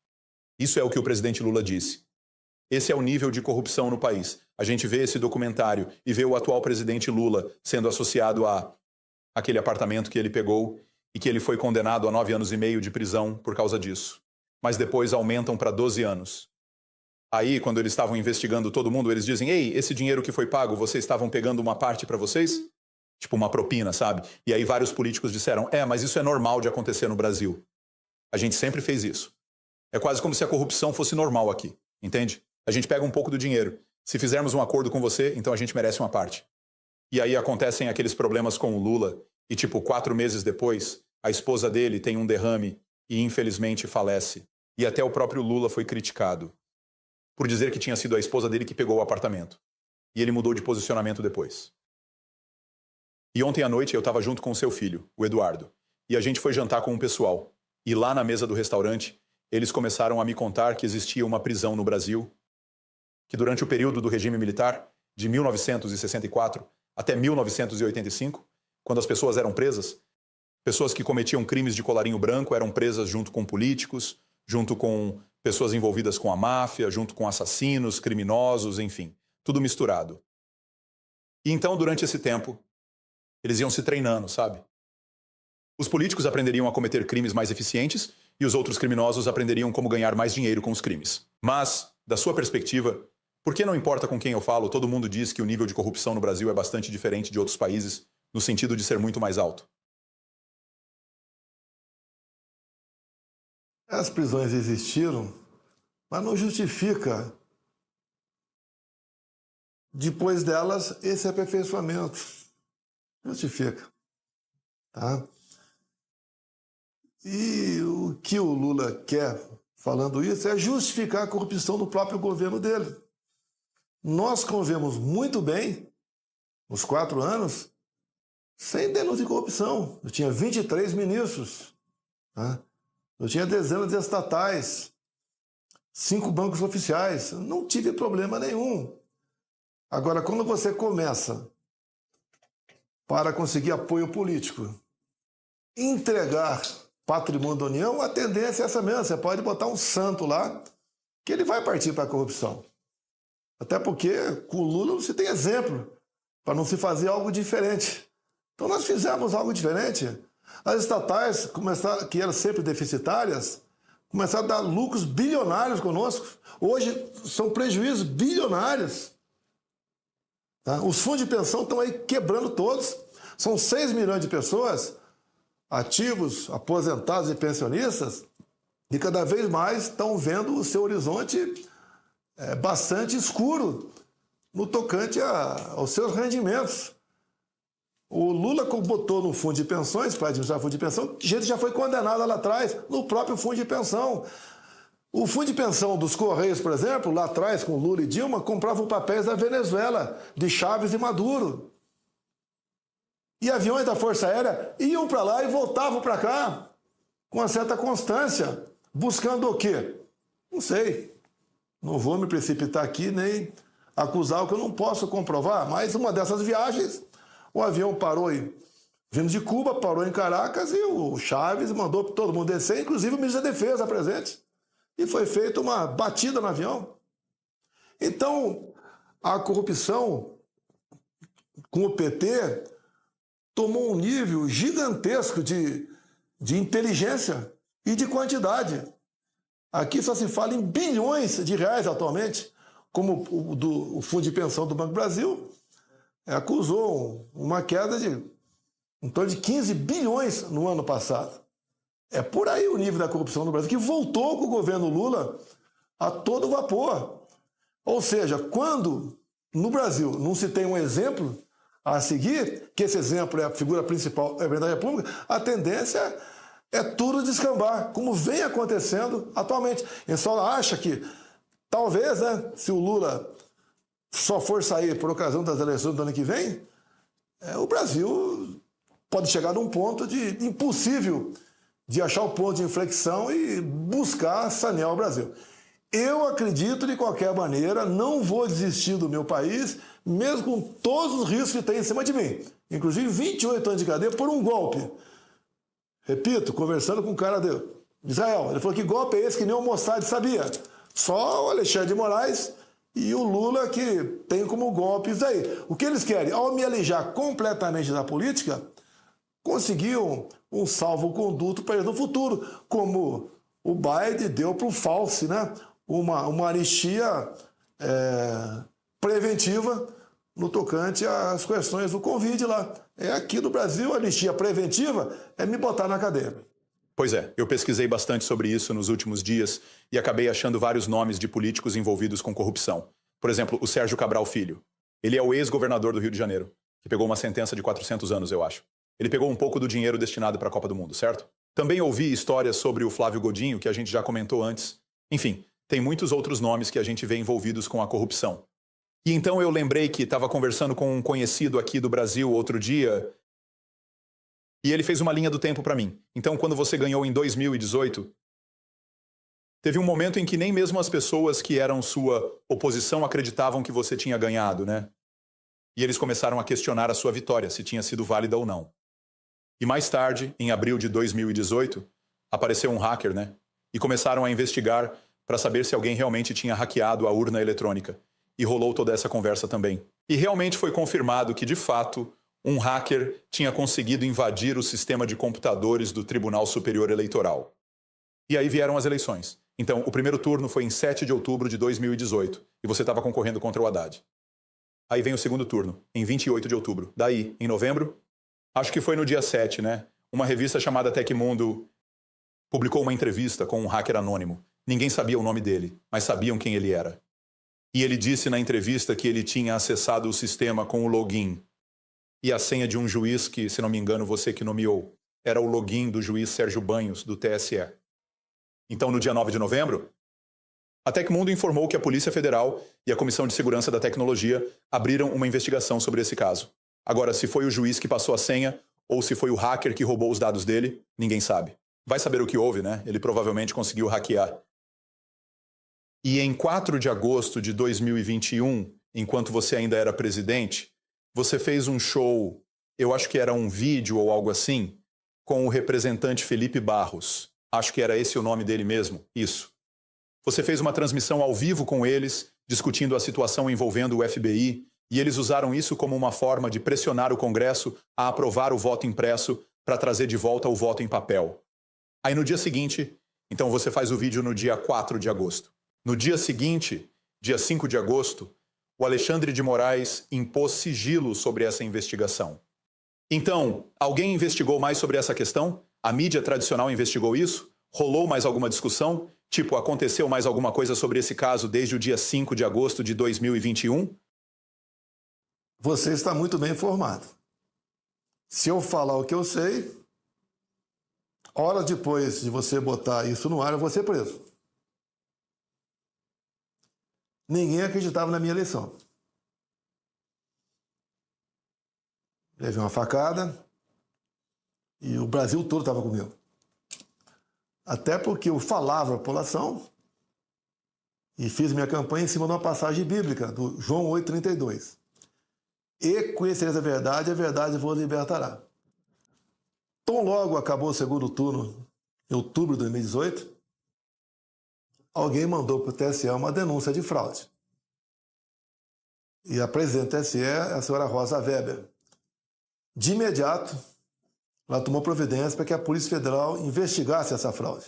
Isso é o que o presidente Lula disse. Esse é o nível de corrupção no país. A gente vê esse documentário e vê o atual presidente Lula sendo associado a aquele apartamento que ele pegou e que ele foi condenado a 9 anos e meio de prisão por causa disso. Mas depois aumentam para 12 anos. Aí, quando eles estavam investigando todo mundo, eles dizem: ei, esse dinheiro que foi pago, vocês estavam pegando uma parte para vocês? Tipo uma propina, sabe? E aí vários políticos disseram, mas isso é normal de acontecer no Brasil. A gente sempre fez isso. É quase como se a corrupção fosse normal aqui, entende? A gente pega um pouco do dinheiro. Se fizermos um acordo com você, então a gente merece uma parte. E aí acontecem aqueles problemas com o Lula, e tipo, 4 meses depois, a esposa dele tem um derrame e infelizmente falece. E até o próprio Lula foi criticado por dizer que tinha sido a esposa dele que pegou o apartamento. E ele mudou de posicionamento depois. E ontem à noite eu estava junto com o seu filho, o Eduardo, e a gente foi jantar com um pessoal. E lá na mesa do restaurante, eles começaram a me contar que existia uma prisão no Brasil, que durante o período do regime militar, de 1964 até 1985, quando as pessoas eram presas, pessoas que cometiam crimes de colarinho branco eram presas junto com políticos, junto com pessoas envolvidas com a máfia, junto com assassinos, criminosos, enfim, tudo misturado. E então, durante esse tempo, eles iam se treinando, sabe? Os políticos aprenderiam a cometer crimes mais eficientes e os outros criminosos aprenderiam como ganhar mais dinheiro com os crimes. Mas, da sua perspectiva, por que não importa com quem eu falo, todo mundo diz que o nível de corrupção no Brasil é bastante diferente de outros países, no sentido de ser muito mais alto? As prisões existiram, mas não justifica, depois delas, esse aperfeiçoamento. Justifica. Tá? E o que o Lula quer, falando isso, é justificar a corrupção do próprio governo dele. Nós convivemos muito bem, nos 4 anos, sem denúncia de corrupção. Eu tinha 23 ministros. Tá? Eu tinha dezenas de estatais, 5 bancos oficiais. Não tive problema nenhum. Agora, quando você começa, para conseguir apoio político, entregar patrimônio da União, a tendência é essa mesmo. Você pode botar um santo lá, que ele vai partir para a corrupção. Até porque com o Lula não se tem exemplo para não se fazer algo diferente. Então nós fizemos algo diferente. As estatais, que eram sempre deficitárias, começaram a dar lucros bilionários conosco. Hoje são prejuízos bilionários. Tá? Os fundos de pensão estão aí quebrando todos. São 6 milhões de pessoas, ativos, aposentados e pensionistas, e cada vez mais estão vendo o seu horizonte bastante escuro no tocante aos seus rendimentos. O Lula botou no fundo de pensões, para administrar o fundo de pensão, gente já foi condenada lá atrás, no próprio fundo de pensão. O fundo de pensão dos Correios, por exemplo, lá atrás, com Lula e Dilma, compravam papéis da Venezuela, de Chávez e Maduro. E aviões da Força Aérea iam para lá e voltavam para cá, com uma certa constância, buscando o quê? Não sei. Não vou me precipitar aqui nem acusar o que eu não posso comprovar, mas uma dessas viagens, o avião parou vindo de Cuba, parou em Caracas e o Chávez mandou todo mundo descer, inclusive o ministro da Defesa presente. E foi feita uma batida no avião. Então, a corrupção com o PT tomou um nível gigantesco de inteligência e de quantidade. Aqui só se fala em bilhões de reais atualmente, como o Fundo de Pensão do Banco do Brasil acusou uma queda de em torno de 15 bilhões no ano passado. É por aí o nível da corrupção no Brasil, que voltou com o governo Lula a todo vapor. Ou seja, quando no Brasil não se tem um exemplo a seguir, que esse exemplo é a figura principal, é a presidente da República, a tendência é tudo descambar, como vem acontecendo atualmente. A gente só acha que, talvez, né, se o Lula só for sair por ocasião das eleições do ano que vem, o Brasil pode chegar num ponto de impossível de achar o ponto de inflexão e buscar sanear o Brasil. Eu acredito, de qualquer maneira, não vou desistir do meu país, mesmo com todos os riscos que tem em cima de mim. Inclusive 28 anos de cadeia por um golpe. Repito, conversando com um cara de Israel, ele falou que golpe é esse que nem o Mossad sabia. Só o Alexandre de Moraes e o Lula que tem como golpe isso aí. O que eles querem? Ao me alijar completamente da política, conseguiam um salvo-conduto para eles no futuro, como o Biden deu para o Fauci, né? Uma anistia preventiva no tocante às questões do Covid lá. Aqui no Brasil, a anistia preventiva é me botar na cadeia. Pois é, eu pesquisei bastante sobre isso nos últimos dias e acabei achando vários nomes de políticos envolvidos com corrupção. Por exemplo, o Sérgio Cabral Filho. Ele é o ex-governador do Rio de Janeiro, que pegou uma sentença de 400 anos, eu acho. Ele pegou um pouco do dinheiro destinado para a Copa do Mundo, certo? Também ouvi histórias sobre o Flávio Godinho, que a gente já comentou antes. Enfim, tem muitos outros nomes que a gente vê envolvidos com a corrupção. E então eu lembrei que estava conversando com um conhecido aqui do Brasil outro dia e ele fez uma linha do tempo para mim. Então, quando você ganhou em 2018, teve um momento em que nem mesmo as pessoas que eram sua oposição acreditavam que você tinha ganhado, né? E eles começaram a questionar a sua vitória, se tinha sido válida ou não. E mais tarde, em abril de 2018, apareceu um hacker, né? E começaram a investigar para saber se alguém realmente tinha hackeado a urna eletrônica. E rolou toda essa conversa também. E realmente foi confirmado que, de fato, um hacker tinha conseguido invadir o sistema de computadores do Tribunal Superior Eleitoral. E aí vieram as eleições. Então, o primeiro turno foi em 7 de outubro de 2018, e você estava concorrendo contra o Haddad. Aí vem o segundo turno, em 28 de outubro. Daí, em novembro, acho que foi no dia 7, né? Uma revista chamada Tecmundo publicou uma entrevista com um hacker anônimo. Ninguém sabia o nome dele, mas sabiam quem ele era. E ele disse na entrevista que ele tinha acessado o sistema com o login e a senha de um juiz que, se não me engano, você que nomeou. Era o login do juiz Sérgio Banhos, do TSE. Então, no dia 9 de novembro, a Tecmundo informou que a Polícia Federal e a Comissão de Segurança da Tecnologia abriram uma investigação sobre esse caso. Agora, se foi o juiz que passou a senha ou se foi o hacker que roubou os dados dele, ninguém sabe. Vai saber o que houve, né? Ele provavelmente conseguiu hackear. E em 4 de agosto de 2021, enquanto você ainda era presidente, você fez um show, eu acho que era um vídeo ou algo assim, com o representante Felipe Barros. Acho que era esse o nome dele mesmo, isso. Você fez uma transmissão ao vivo com eles, discutindo a situação envolvendo o FBI, e eles usaram isso como uma forma de pressionar o Congresso a aprovar o voto impresso para trazer de volta o voto em papel. Aí no dia seguinte, então você faz o vídeo no dia 4 de agosto. No dia seguinte, dia 5 de agosto, o Alexandre de Moraes impôs sigilo sobre essa investigação. Então, alguém investigou mais sobre essa questão? A mídia tradicional investigou isso? Rolou mais alguma discussão? Tipo, aconteceu mais alguma coisa sobre esse caso desde o dia 5 de agosto de 2021? Você está muito bem informado. Se eu falar o que eu sei, horas depois de você botar isso no ar, eu vou ser preso. Ninguém acreditava na minha eleição. Levei uma facada e o Brasil todo estava comigo. Até porque eu falava a população e fiz minha campanha em cima de uma passagem bíblica, do João 8,32. E conhecereis a verdade vos libertará. Tão logo acabou o segundo turno, em outubro de 2018, alguém mandou para o TSE uma denúncia de fraude. E a presidente do TSE é a senhora Rosa Weber. De imediato, ela tomou providência para que a Polícia Federal investigasse essa fraude.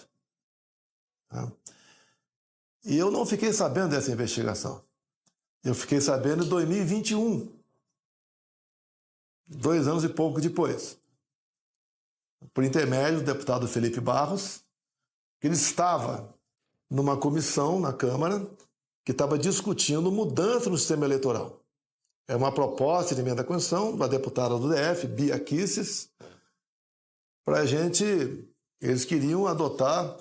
E eu não fiquei sabendo dessa investigação. Eu fiquei sabendo em 2021, 2 anos e pouco depois, por intermédio do deputado Felipe Barros, que ele estava numa comissão na Câmara que estava discutindo mudança no sistema eleitoral. É uma proposta de emenda à Constituição da deputada do DF, Bia Kicis, para a gente... Eles queriam adotar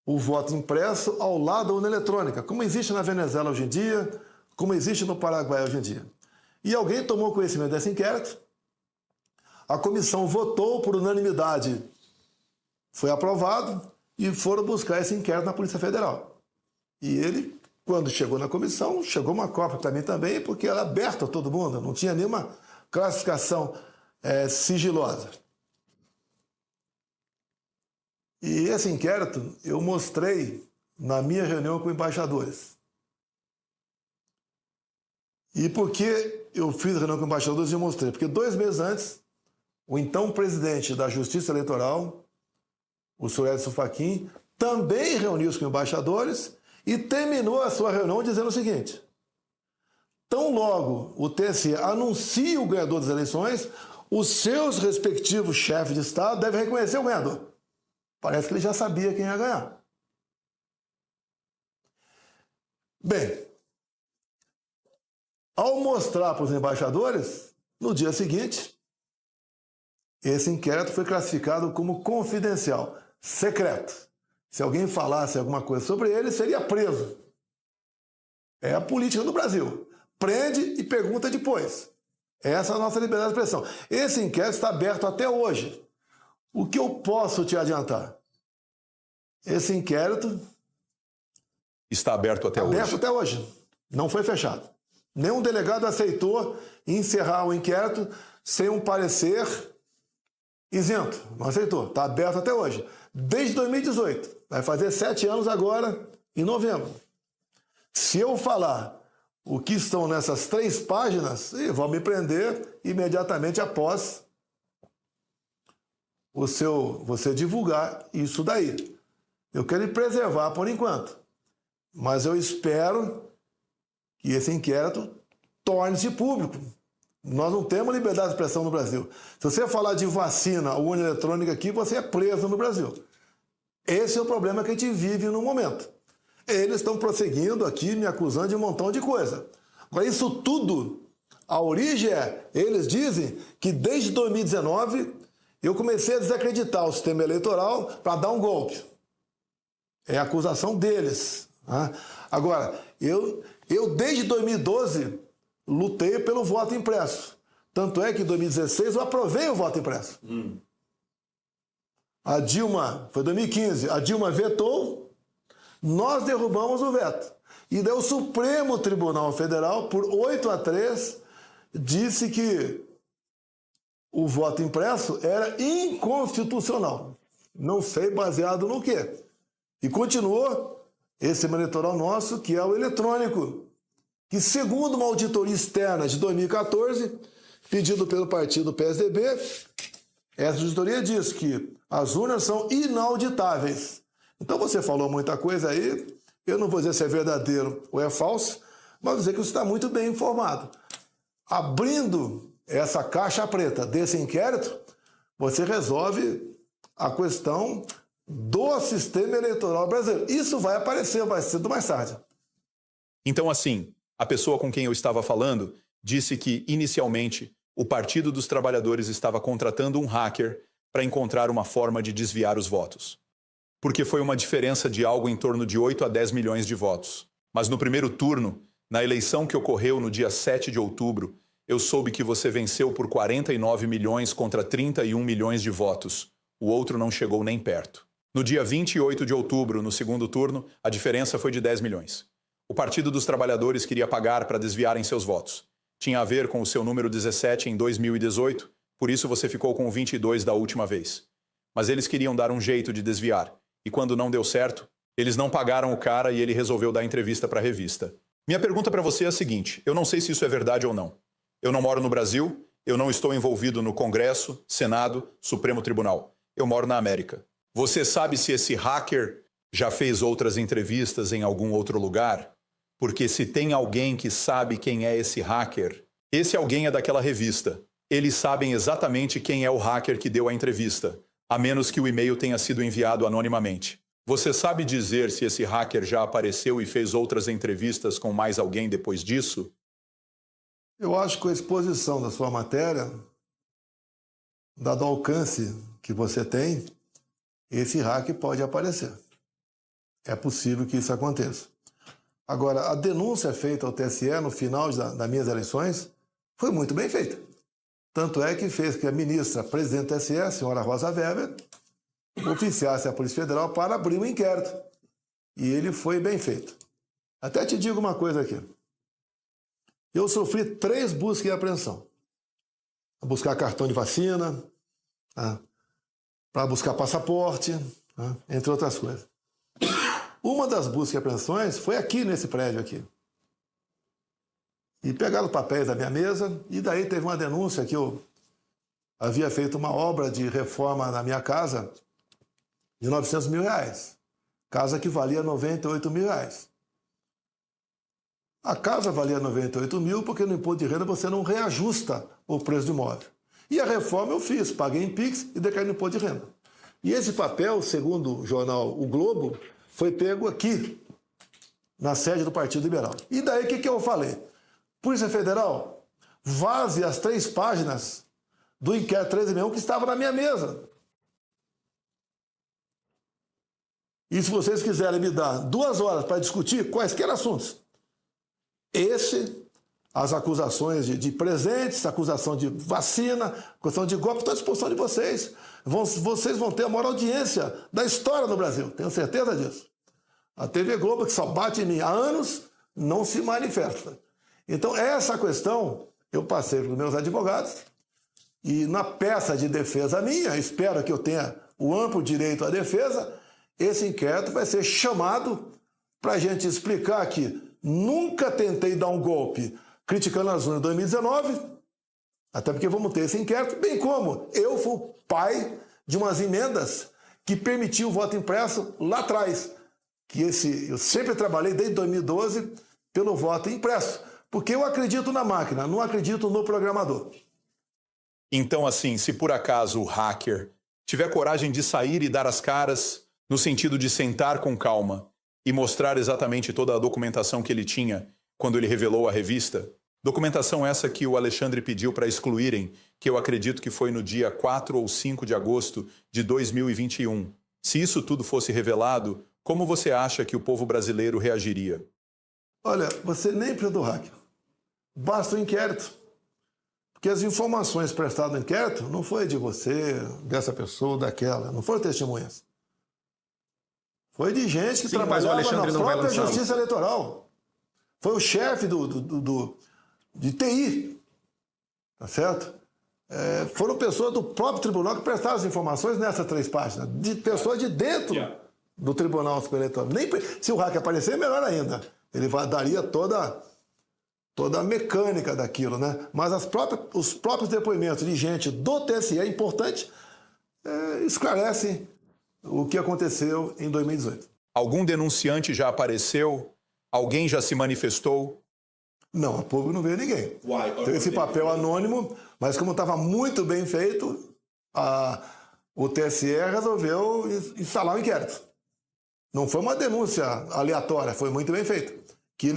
o voto impresso ao lado da urna eletrônica, como existe na Venezuela hoje em dia, como existe no Paraguai hoje em dia. E alguém tomou conhecimento desse inquérito, a comissão votou por unanimidade, foi aprovado, e foram buscar esse inquérito na Polícia Federal. E ele, quando chegou na comissão, chegou uma cópia para mim também, porque era aberta a todo mundo, não tinha nenhuma classificação sigilosa. E esse inquérito eu mostrei na minha reunião com embaixadores. E por que eu fiz a reunião com embaixadores e mostrei? Porque 2 meses antes, o então presidente da Justiça Eleitoral, o senhor Edson Fachin, também reuniu-se com embaixadores e terminou a sua reunião dizendo o seguinte: tão logo o TSE anuncia o ganhador das eleições, os seus respectivos chefes de Estado devem reconhecer o ganhador. Parece que ele já sabia quem ia ganhar. Bem, ao mostrar para os embaixadores, no dia seguinte, esse inquérito foi classificado como confidencial, secreto. Se alguém falasse alguma coisa sobre ele, seria preso. É a política do Brasil. Prende e pergunta depois. Essa é a nossa liberdade de expressão. Esse inquérito está aberto até hoje. O que eu posso te adiantar? Esse inquérito Está aberto até hoje. aberto até hoje. Não foi fechado. Nenhum delegado aceitou encerrar o inquérito sem um parecer isento. Não aceitou. Está aberto até hoje. Desde 2018. Vai fazer 7 anos agora, em novembro. Se eu falar o que estão nessas 3 páginas, vão me prender imediatamente após você divulgar isso daí. Eu quero me preservar por enquanto. Mas eu espero que esse inquérito torne-se público. Nós não temos liberdade de expressão no Brasil. Se você falar de vacina ou urna eletrônica aqui, você é preso no Brasil. Esse é o problema que a gente vive no momento. Eles estão prosseguindo aqui, me acusando de um montão de coisa. Agora, isso tudo, a origem eles dizem que desde 2019 eu comecei a desacreditar o sistema eleitoral para dar um golpe. É a acusação deles. Né? Agora, eu desde 2012 lutei pelo voto impresso. Tanto é que em 2016 eu aprovei o voto impresso. A Dilma, foi 2015, a Dilma vetou, nós derrubamos o veto. E daí o Supremo Tribunal Federal, por 8-3, disse que o voto impresso era inconstitucional. Não sei baseado no quê. E continuou esse eleitoral nosso, que é o eletrônico, que segundo uma auditoria externa de 2014, pedido pelo partido PSDB, essa auditoria diz que as urnas são inauditáveis. Então você falou muita coisa aí, eu não vou dizer se é verdadeiro ou é falso, mas vou dizer que você está muito bem informado. Abrindo essa caixa preta desse inquérito, você resolve a questão do sistema eleitoral brasileiro. Isso vai aparecer mais cedo ou mais tarde. Então, assim, a pessoa com quem eu estava falando disse que, inicialmente, o Partido dos Trabalhadores estava contratando um hacker para encontrar uma forma de desviar os votos. Porque foi uma diferença de algo em torno de 8 a 10 milhões de votos. Mas no primeiro turno, na eleição que ocorreu no dia 7 de outubro, eu soube que você venceu por 49 milhões contra 31 milhões de votos. O outro não chegou nem perto. No dia 28 de outubro, no segundo turno, a diferença foi de 10 milhões. O Partido dos Trabalhadores queria pagar para desviarem seus votos. Tinha a ver com o seu número 17 em 2018, por isso você ficou com o 22 da última vez. Mas eles queriam dar um jeito de desviar, e quando não deu certo, eles não pagaram o cara e ele resolveu dar entrevista para a revista. Minha pergunta para você é a seguinte, eu não sei se isso é verdade ou não. Eu não moro no Brasil, eu não estou envolvido no Congresso, Senado, Supremo Tribunal. Eu moro na América. Você sabe se esse hacker já fez outras entrevistas em algum outro lugar? Porque se tem alguém que sabe quem é esse hacker, esse alguém é daquela revista. Eles sabem exatamente quem é o hacker que deu a entrevista, a menos que o e-mail tenha sido enviado anonimamente. Você sabe dizer se esse hacker já apareceu e fez outras entrevistas com mais alguém depois disso? Eu acho que com a exposição da sua matéria, dado o alcance que você tem, esse hack pode aparecer. É possível que isso aconteça. Agora, a denúncia feita ao TSE no final das minhas eleições foi muito bem feita. Tanto é que fez que a ministra, presidente do TSE, a senhora Rosa Weber, oficiasse a Polícia Federal para abrir um inquérito. E ele foi bem feito. Até te digo uma coisa aqui. Eu sofri 3 buscas e apreensão. Para buscar cartão de vacina, para buscar passaporte, entre outras coisas. Uma das buscas e apreensões foi aqui nesse prédio aqui. E pegaram os papéis da minha mesa e daí teve uma denúncia que eu havia feito uma obra de reforma na minha casa de R$900 mil. Casa que valia R$98 mil. A casa valia 98 mil porque no imposto de renda você não reajusta o preço do imóvel. E a reforma eu fiz, paguei em Pix e declarei no imposto de renda. E esse papel, segundo o jornal O Globo, foi pego aqui, na sede do Partido Liberal. E daí o que eu falei? Polícia Federal, vaze as 3 páginas do inquérito 1361 que estava na minha mesa. E se vocês quiserem me dar 2 horas para discutir quaisquer assuntos, as acusações de presentes, acusação de vacina, acusação de golpe, estou à disposição de vocês. Vocês vão ter a maior audiência da história no Brasil, tenho certeza disso. A TV Globo, que só bate em mim há anos, não se manifesta. Então, essa questão eu passei para os meus advogados e na peça de defesa minha, espero que eu tenha o amplo direito à defesa, esse inquérito vai ser chamado para a gente explicar que nunca tentei dar um golpe criticando as urnas em 2019, até porque vamos ter esse inquérito, bem como eu fui pai de umas emendas que permitiam o voto impresso lá atrás. Eu sempre trabalhei desde 2012 pelo voto impresso, porque eu acredito na máquina, não acredito no programador. Então, assim, se por acaso o hacker tiver coragem de sair e dar as caras, no sentido de sentar com calma e mostrar exatamente toda a documentação que ele tinha quando ele revelou a revista, documentação essa que o Alexandre pediu para excluírem, que eu acredito que foi no dia 4 ou 5 de agosto de 2021. Se isso tudo fosse revelado, como você acha que o povo brasileiro reagiria? Olha, você nem precisa do hacker. Basta o inquérito. Porque as informações prestadas no inquérito não foi de você, dessa pessoa, daquela. Não foram testemunhas. Foi de gente que trabalhava na própria Justiça Eleitoral. Foi o chefe de TI. Tá certo? Foram pessoas do próprio tribunal que prestaram as informações nessas 3 páginas. De pessoas de dentro do Tribunal Superior Eleitoral. Nem, se o hacker aparecer, melhor ainda. Ele daria toda a mecânica daquilo, né? Mas os próprios depoimentos de gente do TSE, é importante, esclarecem o que aconteceu em 2018. Algum denunciante já apareceu? Alguém já se manifestou? Não, a público não veio ninguém. Teve esse papel anônimo, mas como estava muito bem feito, o TSE resolveu instalar um inquérito. Não foi uma denúncia aleatória, foi muito bem feito. Que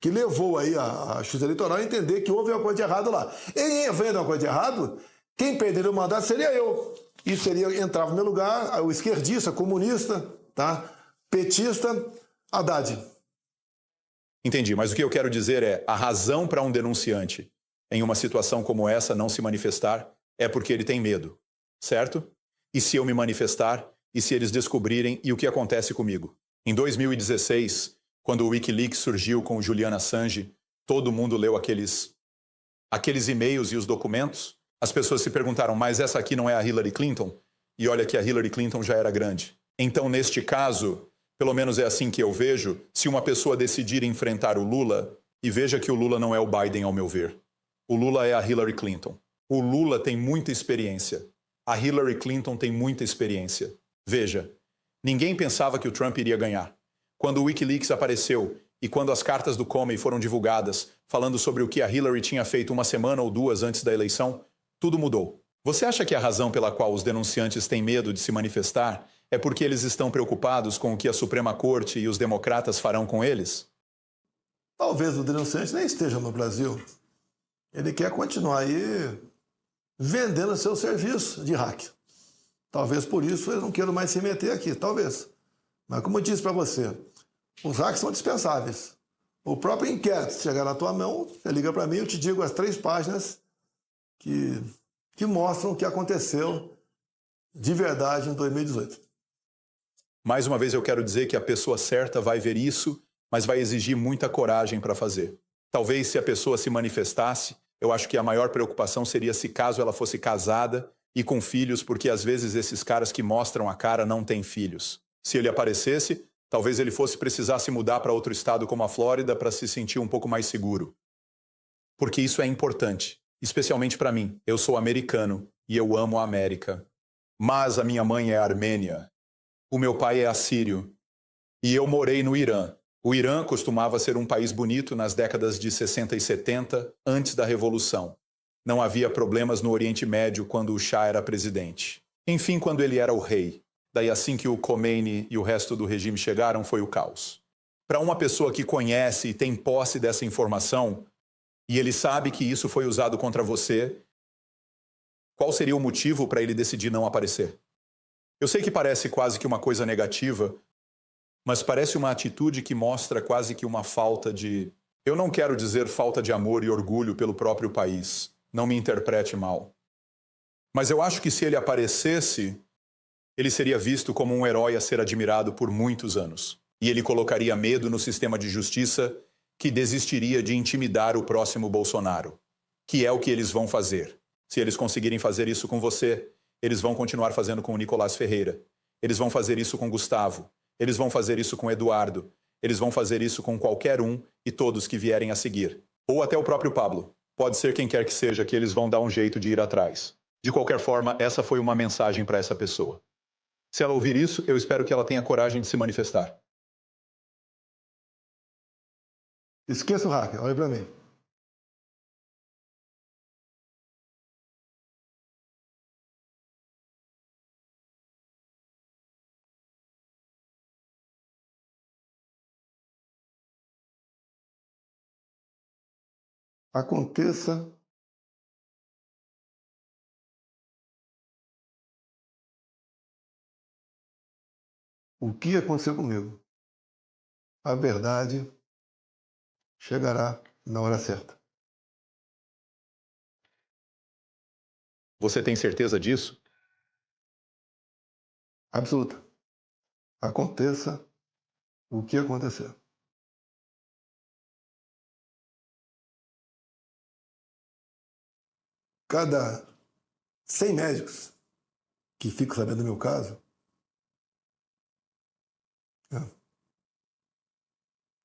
levou aí a Justiça Eleitoral a entender que houve uma coisa de errado lá. E havendo uma coisa de errado, quem perderia o mandato seria eu. E entrava no meu lugar o esquerdista, comunista, tá? Petista, Haddad. Entendi, mas o que eu quero dizer é, a razão para um denunciante em uma situação como essa não se manifestar é porque ele tem medo, certo? E se eu me manifestar, e se eles descobrirem, e o que acontece comigo? Em 2016, quando o Wikileaks surgiu com o Julian Assange, todo mundo leu aqueles e-mails e os documentos. As pessoas se perguntaram, mas essa aqui não é a Hillary Clinton? E olha que a Hillary Clinton já era grande. Então, neste caso, pelo menos é assim que eu vejo, se uma pessoa decidir enfrentar o Lula, e veja que o Lula não é o Biden, ao meu ver. O Lula é a Hillary Clinton. O Lula tem muita experiência. A Hillary Clinton tem muita experiência. Veja, ninguém pensava que o Trump iria ganhar. Quando o Wikileaks apareceu e quando as cartas do Comey foram divulgadas, falando sobre o que a Hillary tinha feito 1 semana ou 2 antes da eleição, tudo mudou. Você acha que a razão pela qual os denunciantes têm medo de se manifestar é porque eles estão preocupados com o que a Suprema Corte e os democratas farão com eles? Talvez o denunciante nem esteja no Brasil. Ele quer continuar aí vendendo seu serviço de hack. Talvez por isso ele não queira mais se meter aqui, talvez. Mas como eu disse para você, os hacks são dispensáveis. O próprio inquérito, se chegar na tua mão, você liga para mim, eu te digo as 3 páginas que mostram o que aconteceu de verdade em 2018. Mais uma vez eu quero dizer que a pessoa certa vai ver isso, mas vai exigir muita coragem para fazer. Talvez se a pessoa se manifestasse, eu acho que a maior preocupação seria se caso ela fosse casada e com filhos, porque às vezes esses caras que mostram a cara não têm filhos. Se ele aparecesse, talvez ele fosse precisar se mudar para outro estado como a Flórida para se sentir um pouco mais seguro. Porque isso é importante, especialmente para mim. Eu sou americano e eu amo a América. Mas a minha mãe é armênia. O meu pai é assírio. E eu morei no Irã. O Irã costumava ser um país bonito nas décadas de 60 e 70, antes da Revolução. Não havia problemas no Oriente Médio quando o Shah era presidente. Enfim, quando ele era o rei. Daí, assim que o Khomeini e o resto do regime chegaram, foi o caos. Para uma pessoa que conhece e tem posse dessa informação, e ele sabe que isso foi usado contra você, qual seria o motivo para ele decidir não aparecer? Eu sei que parece quase que uma coisa negativa, mas parece uma atitude que mostra quase que uma falta de... Eu não quero dizer falta de amor e orgulho pelo próprio país. Não me interprete mal. Mas eu acho que se ele aparecesse, ele seria visto como um herói a ser admirado por muitos anos. E ele colocaria medo no sistema de justiça, que desistiria de intimidar o próximo Bolsonaro. Que é o que eles vão fazer. Se eles conseguirem fazer isso com você, eles vão continuar fazendo com o Nicolás Ferreira. Eles vão fazer isso com Gustavo. Eles vão fazer isso com Eduardo. Eles vão fazer isso com qualquer um e todos que vierem a seguir. Ou até o próprio Pablo. Pode ser quem quer que seja, que eles vão dar um jeito de ir atrás. De qualquer forma, essa foi uma mensagem para essa pessoa. Se ela ouvir isso, eu espero que ela tenha coragem de se manifestar. Esqueça o hacker, olha para mim. Aconteça o que aconteceu comigo, a verdade chegará na hora certa. Você tem certeza disso? Absoluta. Aconteça o que acontecer. Cada 100 médicos que ficam sabendo do meu caso,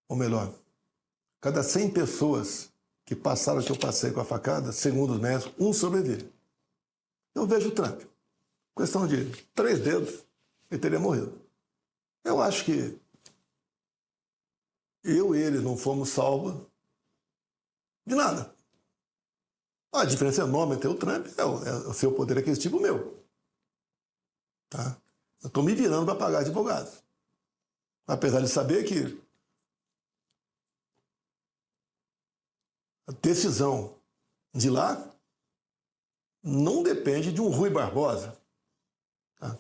ou melhor, cada 100 pessoas que passaram o que eu passei com a facada, segundo os médicos, um sobrevive. Eu vejo o Trump. Questão de 3 dedos, ele teria morrido. Eu acho que eu e ele não fomos salvos de nada. A diferença enorme entre o Trump é o seu poder aquisitivo meu. Tá? Eu estou me virando para pagar advogados. Apesar de saber que a decisão de lá não depende de um Rui Barbosa. Tá?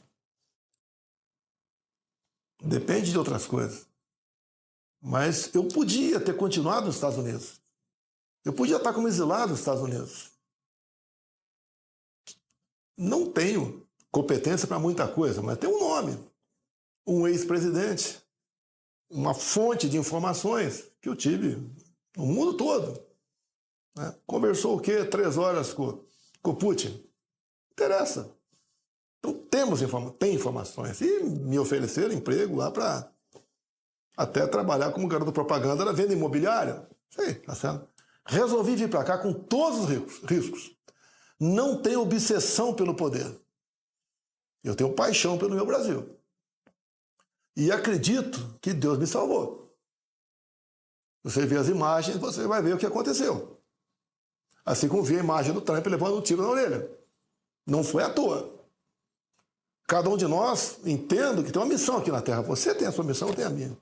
Depende de outras coisas. Mas eu podia ter continuado nos Estados Unidos. Eu podia estar como exilado nos Estados Unidos. Não tenho competência para muita coisa, mas tem um nome. Um ex-presidente. Uma fonte de informações que eu tive no mundo todo. Né? Conversou o quê? 3 horas com o Putin. Não interessa. Então tem informações. E me ofereceram emprego lá para até trabalhar como garoto de propaganda na venda imobiliária. Sei, tá certo? Resolvi vir para cá com todos os riscos. Não tenho obsessão pelo poder. Eu tenho paixão pelo meu Brasil. E acredito que Deus me salvou. Você vê as imagens, você vai ver o que aconteceu. Assim como vi a imagem do Trump levando um tiro na orelha. Não foi à toa. Cada um de nós entende que tem uma missão aqui na Terra. Você tem a sua missão, eu tenho a minha.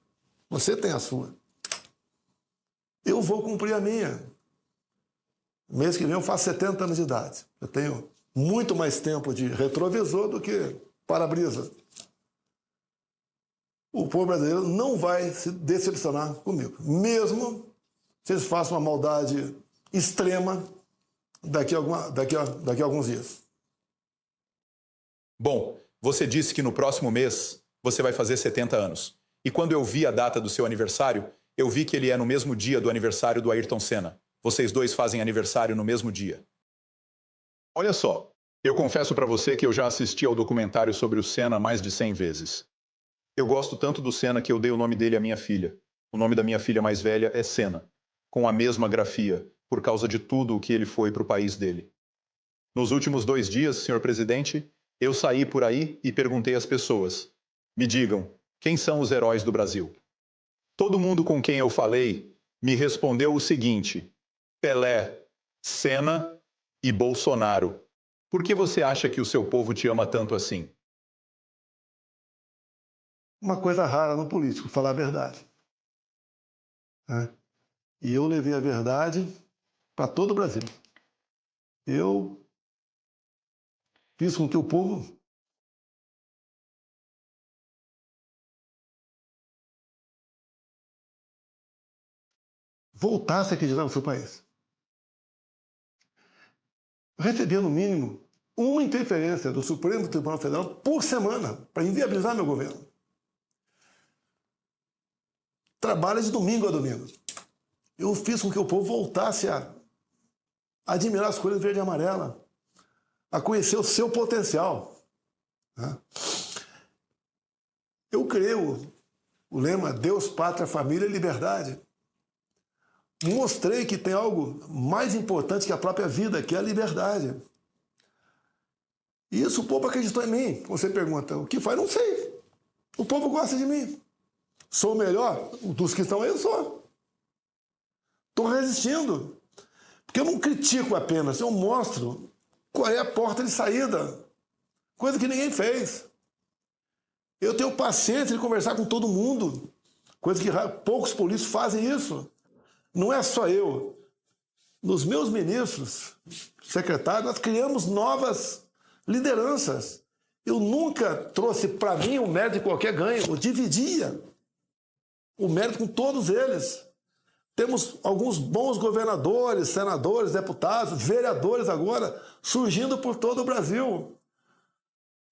Você tem a sua. Eu vou cumprir a minha. Mês que vem eu faço 70 anos de idade. Eu tenho muito mais tempo de retrovisor do que para-brisa. O povo brasileiro não vai se decepcionar comigo. Mesmo se eles façam uma maldade extrema daqui a alguns dias. Bom, você disse que no próximo mês você vai fazer 70 anos. E quando eu vi a data do seu aniversário, eu vi que ele é no mesmo dia do aniversário do Ayrton Senna. Vocês dois fazem aniversário no mesmo dia. Olha só, eu confesso para você que eu já assisti ao documentário sobre o Senna mais de 100 vezes. Eu gosto tanto do Senna que eu dei o nome dele à minha filha. O nome da minha filha mais velha é Senna, com a mesma grafia, por causa de tudo o que ele foi para o país dele. Nos últimos 2 dias, senhor presidente, eu saí por aí e perguntei às pessoas: me digam, quem são os heróis do Brasil? Todo mundo com quem eu falei me respondeu o seguinte: Pelé, Senna E Bolsonaro. Por que você acha que o seu povo te ama tanto assim? Uma coisa rara no político, falar a verdade. Né? E eu levei a verdade para todo o Brasil. Eu fiz com que o povo voltasse a acreditar no seu país. Eu recebia, no mínimo, uma interferência do Supremo Tribunal Federal por semana para inviabilizar meu governo. Trabalho de domingo a domingo. Eu fiz com que o povo voltasse a admirar as cores verde e amarela, a conhecer o seu potencial. Né? Eu criei o lema Deus, Pátria, Família e Liberdade. Mostrei que tem algo mais importante que a própria vida, que é a liberdade. E isso o povo acreditou em mim. Você pergunta, o que faz? Não sei. O povo gosta de mim. Sou o melhor dos que estão aí, eu sou. Estou resistindo. Porque eu não critico apenas, eu mostro qual é a porta de saída. Coisa que ninguém fez. Eu tenho paciência de conversar com todo mundo. Coisa que poucos políticos fazem isso. Não é só eu. Nos meus ministros, secretários, nós criamos novas lideranças. Eu nunca trouxe para mim o mérito de qualquer ganho. Eu dividia o mérito com todos eles. Temos alguns bons governadores, senadores, deputados, vereadores agora, surgindo por todo o Brasil.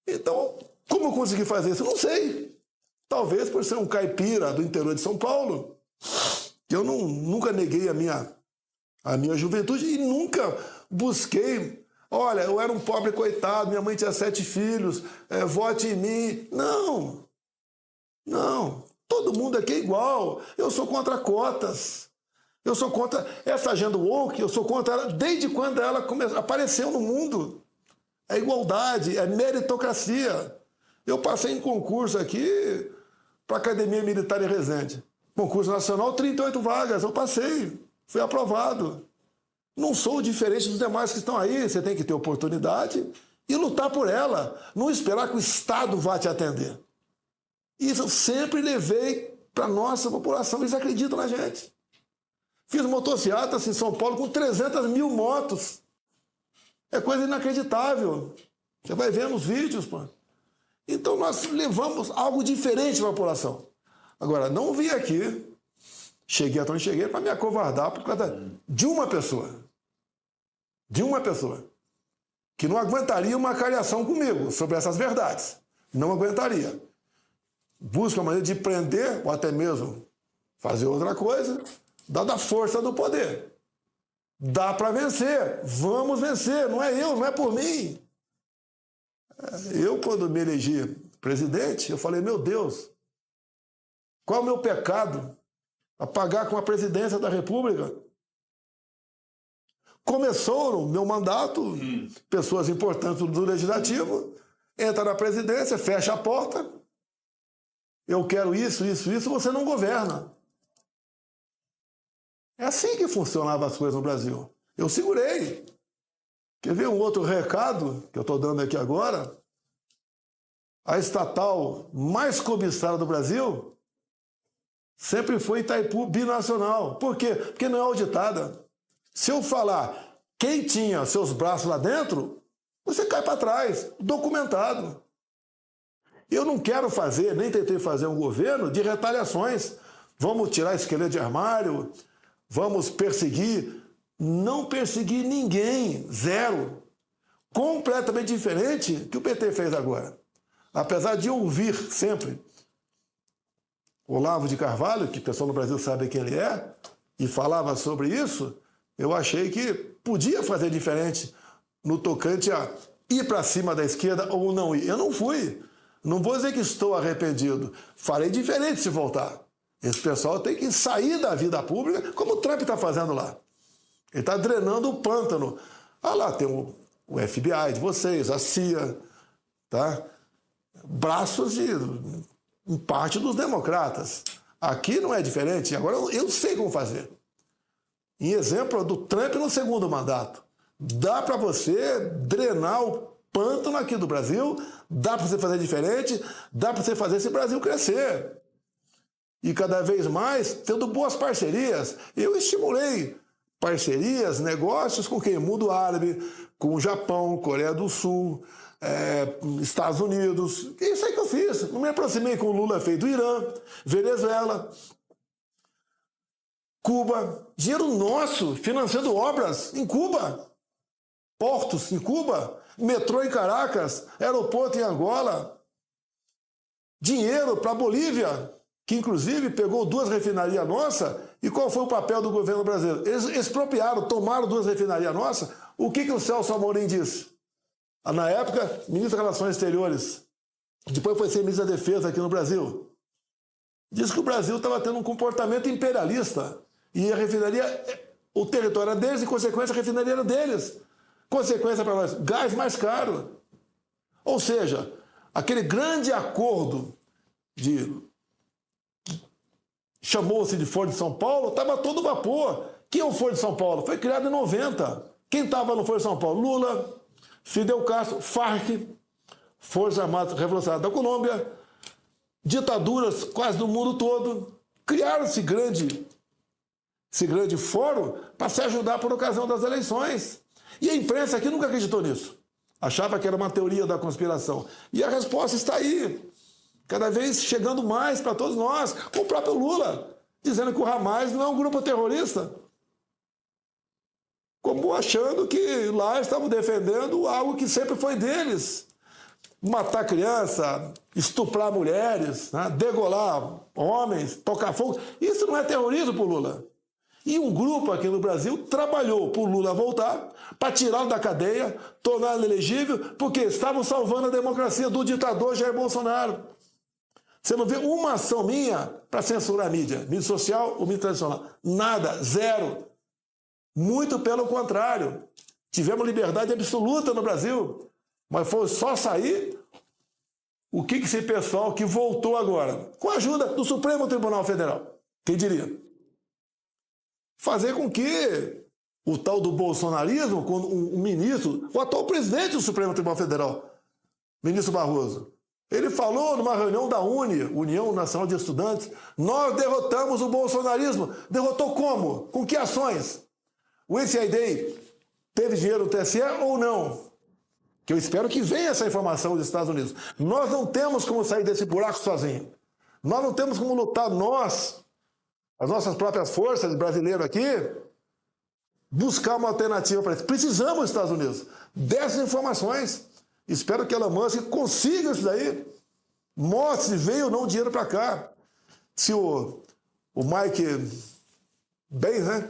Então, como eu consegui fazer isso? Eu não sei. Talvez por ser um caipira do interior de São Paulo. Eu nunca neguei a minha juventude e nunca busquei. Olha, eu era um pobre coitado, minha mãe tinha 7 filhos, vote em mim. Não. Não. Todo mundo aqui é igual. Eu sou contra cotas. Eu sou contra essa agenda woke, eu sou contra ela desde quando ela apareceu no mundo. É igualdade, é meritocracia. Eu passei em concurso aqui para a Academia Militar em Resende. Concurso nacional, 38 vagas, eu passei, fui aprovado. Não sou diferente dos demais que estão aí, você tem que ter oportunidade e lutar por ela, não esperar que o Estado vá te atender. Isso eu sempre levei para a nossa população, eles acreditam na gente. Fiz motocicletas em São Paulo com 300 mil motos. É coisa inacreditável. Você vai ver nos vídeos, pô. Então nós levamos algo diferente para a população. Agora, não vim aqui, cheguei até onde cheguei, para me acovardar por causa de uma pessoa. De uma pessoa. Que não aguentaria uma cariação comigo sobre essas verdades. Não aguentaria. Busca a maneira de prender, ou até mesmo fazer outra coisa, dada a força do poder. Dá para vencer. Vamos vencer. Não é eu, não é por mim. Eu, quando me elegi presidente, eu falei, meu Deus, qual é o meu pecado a pagar com a presidência da República? Começou no meu mandato, pessoas importantes do Legislativo, entra na presidência, fecha a porta, eu quero isso, você não governa. É assim que funcionavam as coisas no Brasil. Eu segurei. Quer ver um outro recado que eu estou dando aqui agora? A estatal mais cobiçada do Brasil sempre foi Itaipu Binacional. Por quê? Porque não é auditada. Se eu falar quem tinha seus braços lá dentro, você cai para trás, documentado. Eu não quero fazer, nem tentei fazer um governo de retaliações. Vamos tirar esqueleto de armário, vamos perseguir. Não persegui ninguém, zero. Completamente diferente do que o PT fez agora. Apesar de ouvir sempre Olavo de Carvalho, que o pessoal no Brasil sabe quem ele é, e falava sobre isso, eu achei que podia fazer diferente no tocante a ir para cima da esquerda ou não ir. Eu não fui. Não vou dizer que estou arrependido. Farei diferente se voltar. Esse pessoal tem que sair da vida pública, como o Trump está fazendo lá. Ele está drenando o pântano. Ah lá, tem o FBI de vocês, a CIA, tá? Braços em parte dos democratas. Aqui não é diferente. Agora eu sei como fazer. Em exemplo do Trump no segundo mandato. Dá para você drenar o pântano aqui do Brasil, dá para você fazer diferente, dá para você fazer esse Brasil crescer. E cada vez mais tendo boas parcerias. Eu estimulei parcerias, negócios com quem? Mundo Árabe, com o Japão, Coreia do Sul, Estados Unidos. Isso aí que eu fiz. Não me aproximei com o Lula fez do Irã, Venezuela, Cuba. Dinheiro nosso financiando obras em Cuba. Portos em Cuba, metrô em Caracas, aeroporto em Angola. Dinheiro para a Bolívia, que inclusive pegou 2 refinarias nossas. E qual foi o papel do governo brasileiro? Eles expropriaram, tomaram 2 refinarias nossas. O que o Celso Amorim disse? Na época, ministro das Relações Exteriores. Depois foi ser ministro da Defesa aqui no Brasil. Disse que o Brasil estava tendo um comportamento imperialista. E a refinaria, o território era deles e, consequência, a refinaria era deles. Consequência para nós, gás mais caro. Ou seja, aquele grande acordo chamou-se de Foro de São Paulo, estava todo vapor. Quem é o Foro de São Paulo? Foi criado em 90. Quem estava no Foro de São Paulo? Lula, Fidel Castro, Farc, Forças Armadas Revolucionárias da Colômbia, ditaduras quase do mundo todo. Criaram esse grande fórum para se ajudar por ocasião das eleições. E a imprensa aqui nunca acreditou nisso. Achava que era uma teoria da conspiração. E a resposta está aí. Cada vez chegando mais para todos nós. O próprio Lula, dizendo que o Hamas não é um grupo terrorista. Como achando que lá estavam defendendo algo que sempre foi deles. Matar criança, estuprar mulheres, né? Degolar homens, tocar fogo. Isso não é terrorismo para o Lula. E um grupo aqui no Brasil trabalhou para o Lula voltar, para tirá-lo da cadeia, torná-lo elegível, porque estavam salvando a democracia do ditador Jair Bolsonaro. Você não vê uma ação minha para censurar a mídia social ou mídia tradicional. Nada, zero. Muito pelo contrário. Tivemos liberdade absoluta no Brasil, mas foi só sair o que esse pessoal que voltou agora, com a ajuda do Supremo Tribunal Federal, quem diria? Fazer com que o tal do bolsonarismo, quando um ministro, o atual presidente do Supremo Tribunal Federal, ministro Barroso, ele falou numa reunião da UNE, União Nacional de Estudantes, nós derrotamos o bolsonarismo. Derrotou como? Com que ações? O USAID teve dinheiro no TSE ou não? Que eu espero que venha essa informação dos Estados Unidos. Nós não temos como sair desse buraco sozinho. Nós não temos como lutar nós, as nossas próprias forças brasileiras aqui, buscar uma alternativa para isso. Precisamos dos Estados Unidos dessas informações. Espero que Elon Musk consiga isso daí. Mostre se veio ou não dinheiro para cá. Se o Mike Benz, né,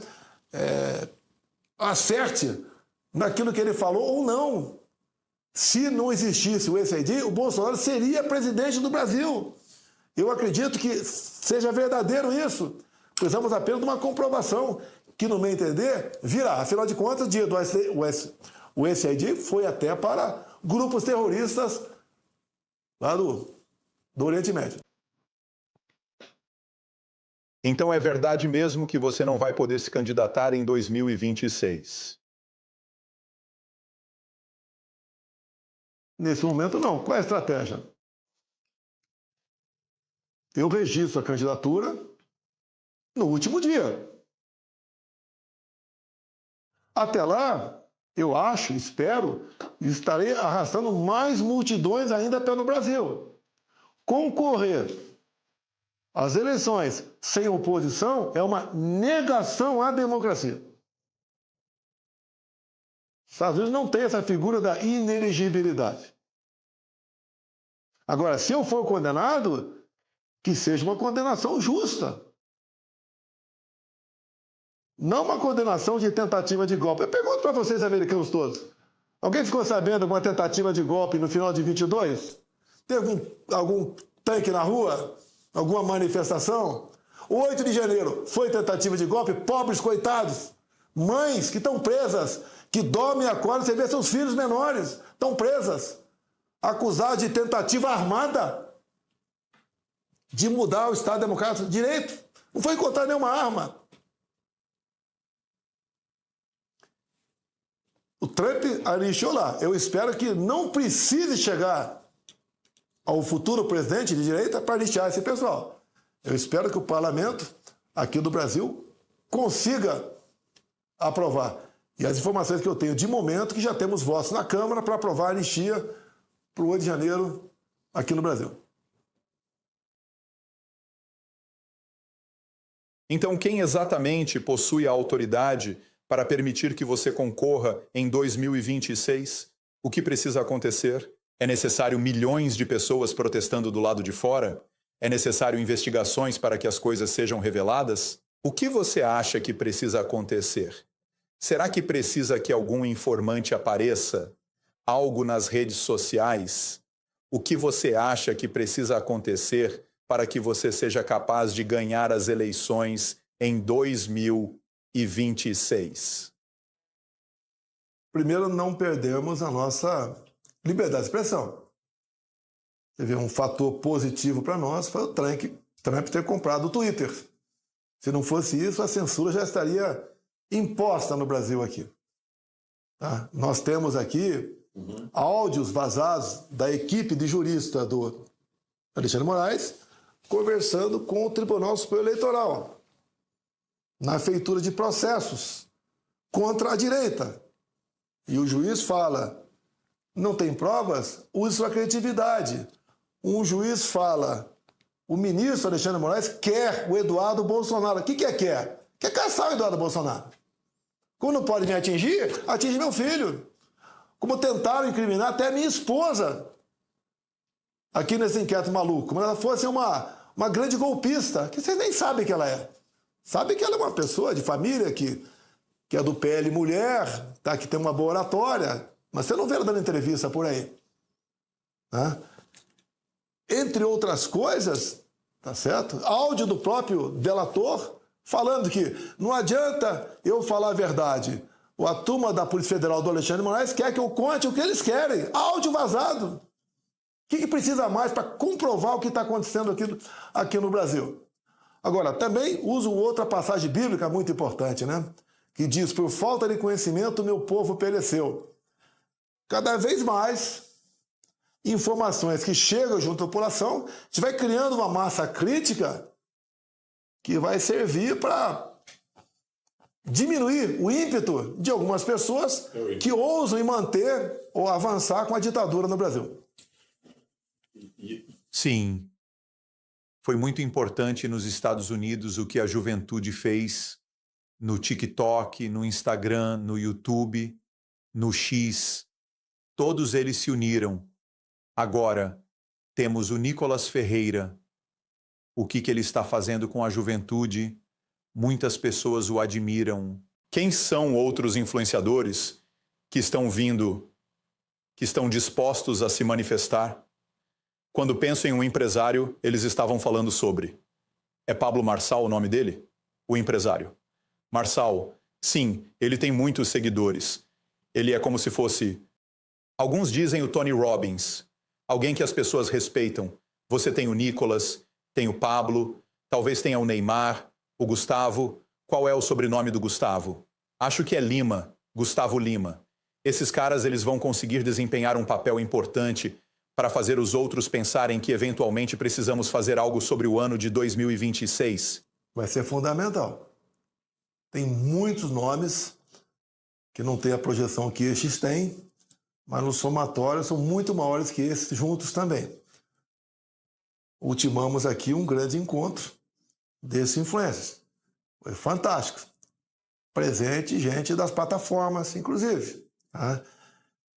acerte naquilo que ele falou ou não. Se não existisse o USAID, o Bolsonaro seria presidente do Brasil. Eu acredito que seja verdadeiro isso. Precisamos apenas de uma comprovação que, no meu entender, virá. Afinal de contas, o dia do USAID foi até para grupos terroristas lá do Oriente Médio. Então é verdade mesmo que você não vai poder se candidatar em 2026? Nesse momento, não. Qual é a estratégia? Eu registro a candidatura no último dia. Até lá, eu acho, espero, estarei arrastando mais multidões ainda pelo Brasil. Concorrer às eleições sem oposição é uma negação à democracia. Os Estados Unidos não tem essa figura da inelegibilidade. Agora, se eu for condenado, que seja uma condenação justa. Não uma condenação de tentativa de golpe. Eu pergunto para vocês, americanos todos. Alguém ficou sabendo de uma tentativa de golpe no final de 22? Teve algum tanque na rua? Alguma manifestação? O 8 de janeiro foi tentativa de golpe? Pobres coitados. Mães que estão presas, que dormem e acordam, você vê seus filhos menores, estão presas, acusados de tentativa armada de mudar o Estado Democrático de Direito. Não foi encontrar nenhuma arma. O Trump anistiou lá. Eu espero que não precise chegar ao futuro presidente de direita para anistiar esse pessoal. Eu espero que o parlamento aqui do Brasil consiga aprovar. E as informações que eu tenho de momento, que já temos votos na Câmara para aprovar a anistia para o 8 de janeiro aqui no Brasil. Então, quem exatamente possui a autoridade para permitir que você concorra em 2026? O que precisa acontecer? É necessário milhões de pessoas protestando do lado de fora? É necessário investigações para que as coisas sejam reveladas? O que você acha que precisa acontecer? Será que precisa que algum informante apareça? Algo nas redes sociais? O que você acha que precisa acontecer para que você seja capaz de ganhar as eleições em 2026? Primeiro, não perdemos a nossa liberdade de expressão. Você vê, um fator positivo para nós foi o Trump ter comprado o Twitter. Se não fosse isso, a censura já estaria imposta no Brasil aqui. Tá? Nós temos aqui áudios vazados da equipe de jurista do Alexandre Moraes conversando com o Tribunal Superior Eleitoral na feitura de processos contra a direita. E o juiz fala, não tem provas? Use sua criatividade. Um juiz fala, o ministro Alexandre Moraes quer o Eduardo Bolsonaro. O que quer? Quer caçar o Eduardo Bolsonaro. Como não pode me atingir, atinge meu filho. Como tentaram incriminar até a minha esposa aqui nesse inquérito maluco. Como ela fosse uma grande golpista, que vocês nem sabem que ela é. Sabe que ela é uma pessoa de família que é do PL mulher, tá, que tem uma boa oratória, mas você não vê ela dando entrevista por aí. Né? Entre outras coisas, tá certo? Áudio do próprio delator falando que não adianta eu falar a verdade. A turma da Polícia Federal do Alexandre Moraes quer que eu conte o que eles querem. Áudio vazado. O que precisa mais para comprovar o que está acontecendo aqui no Brasil? Agora, também uso outra passagem bíblica muito importante, né? Que diz, por falta de conhecimento, meu povo pereceu. Cada vez mais informações que chegam junto à população, a gente vai criando uma massa crítica que vai servir para diminuir o ímpeto de algumas pessoas que ousam manter ou avançar com a ditadura no Brasil. Sim. Foi muito importante nos Estados Unidos o que a juventude fez no TikTok, no Instagram, no YouTube, no X. Todos eles se uniram. Agora, temos o Nicolas Ferreira. O que ele está fazendo com a juventude? Muitas pessoas o admiram. Quem são outros influenciadores que estão vindo, que estão dispostos a se manifestar? Quando penso em um empresário, eles estavam falando sobre. É Pablo Marçal o nome dele? O empresário. Marçal, sim, ele tem muitos seguidores. Ele é como se fosse... Alguns dizem o Tony Robbins, alguém que as pessoas respeitam. Você tem o Nicolas, tem o Pablo, talvez tenha o Neymar, o Gustavo. Qual é o sobrenome do Gustavo? Acho que é Lima, Gustavo Lima. Esses caras, eles vão conseguir desempenhar um papel importante para fazer os outros pensarem que eventualmente precisamos fazer algo sobre o ano de 2026. Vai ser fundamental. Tem muitos nomes que não têm a projeção que estes têm, mas no somatório são muito maiores que esses juntos também. Ultimamos aqui um grande encontro desses influencers. Foi fantástico. Presente gente das plataformas, inclusive. Tá?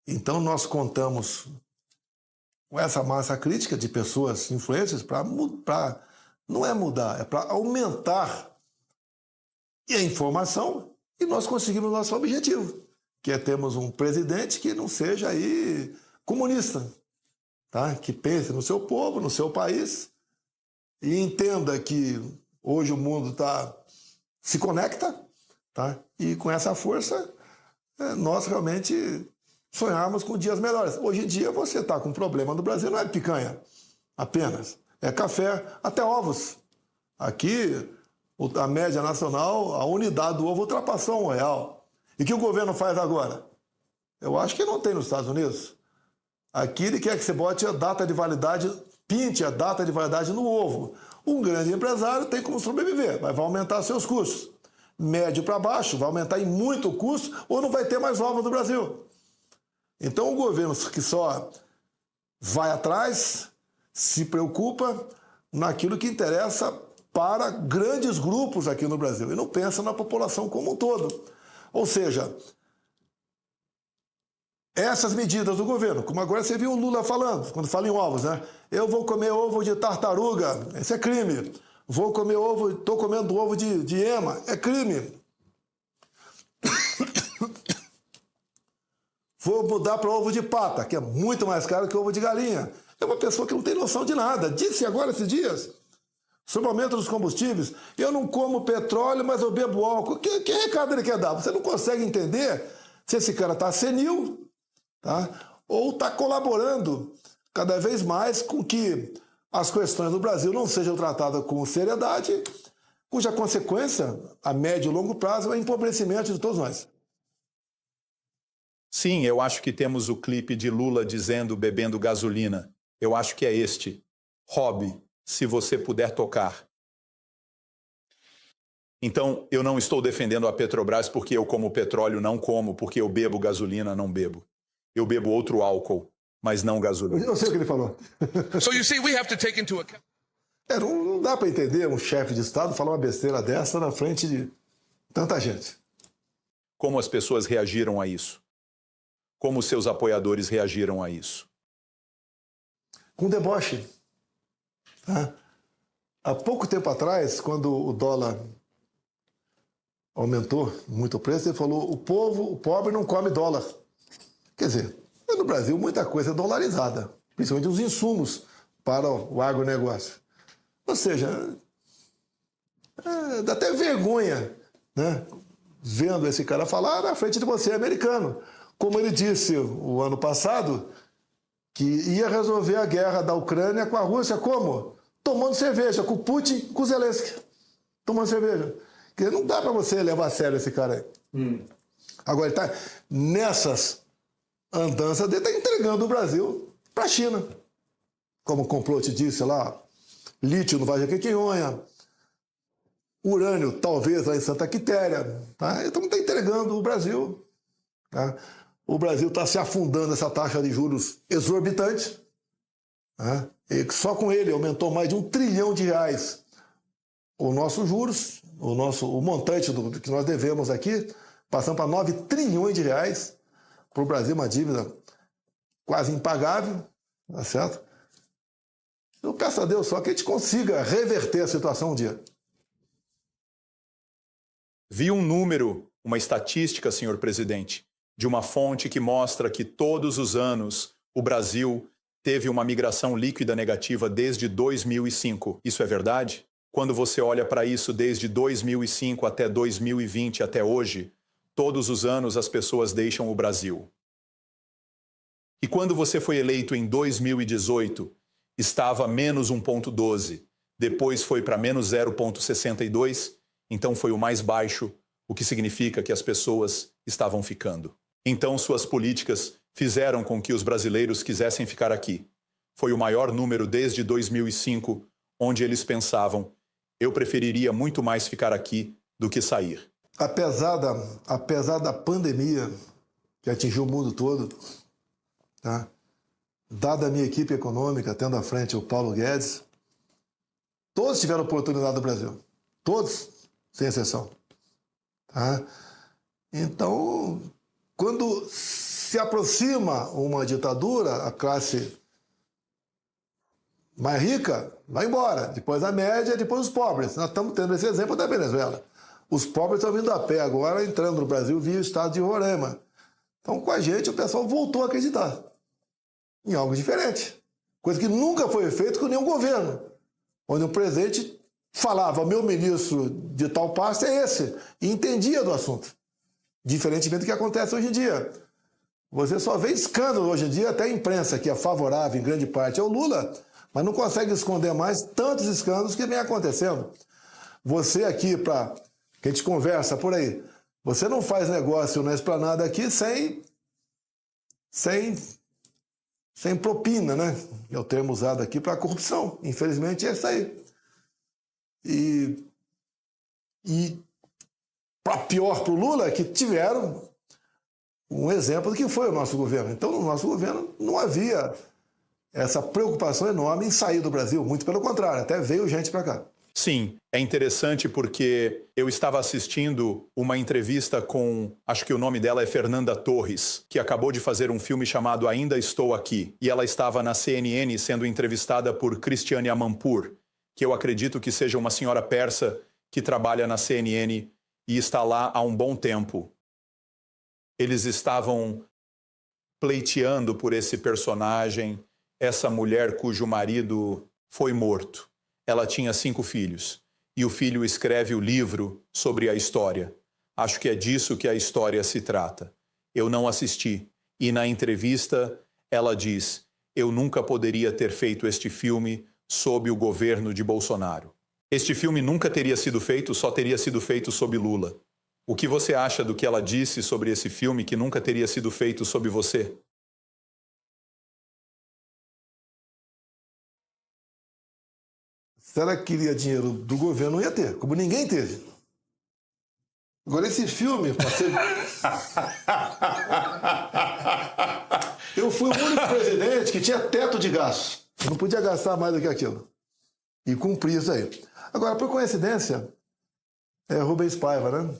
Então nós contamos com essa massa crítica de pessoas influencers para não é mudar, é para aumentar a informação e nós conseguimos o nosso objetivo, que é termos um presidente que não seja aí comunista, tá? Que pense no seu povo, no seu país e entenda que hoje o mundo se conecta, tá? E com essa força nós realmente sonharmos com dias melhores. Hoje em dia você está com um problema no Brasil, não é picanha apenas, é café, até ovos. Aqui, a média nacional, a unidade do ovo ultrapassou R$1. E o que o governo faz agora? Eu acho que não tem nos Estados Unidos. Aqui ele quer que você bote a data de validade, pinte a data de validade no ovo. Um grande empresário tem como sobreviver, vai aumentar seus custos. Médio para baixo, vai aumentar em muito o custo ou não vai ter mais ovos no Brasil. Então o governo que só vai atrás, se preocupa naquilo que interessa para grandes grupos aqui no Brasil e não pensa na população como um todo. Ou seja, essas medidas do governo, como agora você viu o Lula falando, quando fala em ovos, né? Eu vou comer ovo de tartaruga, esse é crime. Vou comer ovo, estou comendo ovo de ema, é crime. Vou mudar para ovo de pata, que é muito mais caro que ovo de galinha. É uma pessoa que não tem noção de nada. Disse agora esses dias, sobre o aumento dos combustíveis, eu não como petróleo, mas eu bebo álcool. Que recado ele quer dar? Você não consegue entender se esse cara está senil, tá? Ou está colaborando cada vez mais com que as questões do Brasil não sejam tratadas com seriedade, cuja consequência, a médio e longo prazo, é o empobrecimento de todos nós. Sim, eu acho que temos o clipe de Lula dizendo bebendo gasolina. Eu acho que é este. Hobby, se você puder tocar. Então, eu não estou defendendo a Petrobras porque eu como petróleo, não como, porque eu bebo gasolina, não bebo. Eu bebo outro álcool, mas não gasolina. Eu sei o que ele falou. So you see, we have to take into account. Não dá para entender um chefe de Estado falar uma besteira dessa na frente de tanta gente. Como as pessoas reagiram a isso? Como seus apoiadores reagiram a isso? Com deboche. Tá? Há pouco tempo atrás, quando o dólar aumentou muito o preço, ele falou: o pobre não come dólar. Quer dizer, no Brasil muita coisa é dolarizada, principalmente os insumos para o agronegócio. Ou seja, dá até vergonha, né, vendo esse cara falar na frente de você, americano. Como ele disse o ano passado, que ia resolver a guerra da Ucrânia com a Rússia, como? Tomando cerveja, com o Putin, com o Zelensky. Tomando cerveja. Porque não dá para você levar a sério esse cara aí. Agora, ele está nessas andanças dele, está entregando o Brasil para a China. Como o complot disse lá, lítio no Vale do Jequitinhonha, urânio talvez lá em Santa Quitéria. Tá? Então está entregando o Brasil. Tá? O Brasil está se afundando nessa taxa de juros exorbitante. Tá? E só com ele aumentou mais de R$1 trilhão o nosso juros, o montante do que nós devemos aqui, passando para R$9 trilhões. Para o Brasil, uma dívida quase impagável, tá certo? Eu peço a Deus só que a gente consiga reverter a situação um dia. Vi um número, uma estatística, senhor presidente, de uma fonte que mostra que todos os anos o Brasil teve uma migração líquida negativa desde 2005. Isso é verdade? Quando você olha para isso desde 2005 até 2020, até hoje, todos os anos as pessoas deixam o Brasil. E quando você foi eleito em 2018, estava menos 1,12. Depois foi para menos 0,62. Então foi o mais baixo, o que significa que as pessoas estavam ficando. Então suas políticas fizeram com que os brasileiros quisessem ficar aqui. Foi o maior número desde 2005, onde eles pensavam: eu preferiria muito mais ficar aqui do que sair. Apesar da pandemia que atingiu o mundo todo, tá? Dada a minha equipe econômica, tendo à frente o Paulo Guedes, todos tiveram oportunidade no Brasil. Todos, sem exceção. Tá? Então, quando se aproxima uma ditadura, a classe mais rica vai embora. Depois a média, depois os pobres. Nós estamos tendo esse exemplo da Venezuela. Os pobres estão vindo a pé agora, entrando no Brasil via o estado de Roraima. Então, com a gente, o pessoal voltou a acreditar em algo diferente. Coisa que nunca foi feita com nenhum governo. Onde o presidente falava: meu ministro de tal pasta é esse, e entendia do assunto. Diferentemente do que acontece hoje em dia. Você só vê escândalo hoje em dia, até a imprensa, que é favorável em grande parte ao Lula, mas não consegue esconder mais tantos escândalos que vem acontecendo. Você aqui, que a gente conversa por aí, você não faz negócio na Esplanada aqui sem sem propina, né? É o termo usado aqui para corrupção. Infelizmente é isso aí. E para pior para o Lula, é que tiveram um exemplo do que foi o nosso governo. Então, no nosso governo não havia essa preocupação enorme em sair do Brasil. Muito pelo contrário, até veio gente para cá. Sim, é interessante porque eu estava assistindo uma entrevista com, acho que o nome dela é Fernanda Torres, que acabou de fazer um filme chamado Ainda Estou Aqui. E ela estava na CNN sendo entrevistada por Cristiane Amanpour, que eu acredito que seja uma senhora persa que trabalha na CNN e está lá há um bom tempo. Eles estavam pleiteando por esse personagem, essa mulher cujo marido foi morto. Ela tinha 5 filhos e o filho escreve o livro sobre a história. Acho que é disso que a história se trata. Eu não assisti e na entrevista ela diz: eu nunca poderia ter feito este filme sob o governo de Bolsonaro. Este filme nunca teria sido feito, só teria sido feito sob Lula. O que você acha do que ela disse sobre esse filme que nunca teria sido feito sob você? Se ela queria dinheiro do governo, não ia ter, como ninguém teve. Agora, esse filme... Eu fui o único presidente que tinha teto de gasto. Eu não podia gastar mais do que aquilo. E cumpri isso aí. Agora, por coincidência, é Rubens Paiva, né?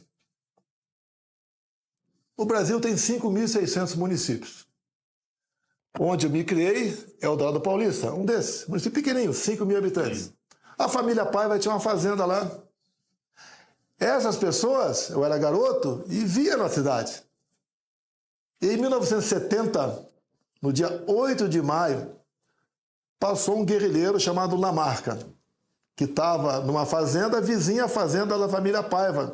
O Brasil tem 5.600 municípios. Onde eu me criei é o Eldorado Paulista, um desses. Município pequenininho, 5.000 habitantes. A família Paiva tinha uma fazenda lá. Essas pessoas, eu era garoto e via na cidade. E em 1970, no dia 8 de maio, passou um guerrilheiro chamado Lamarca, que estava numa fazenda vizinha à fazenda da família Paiva,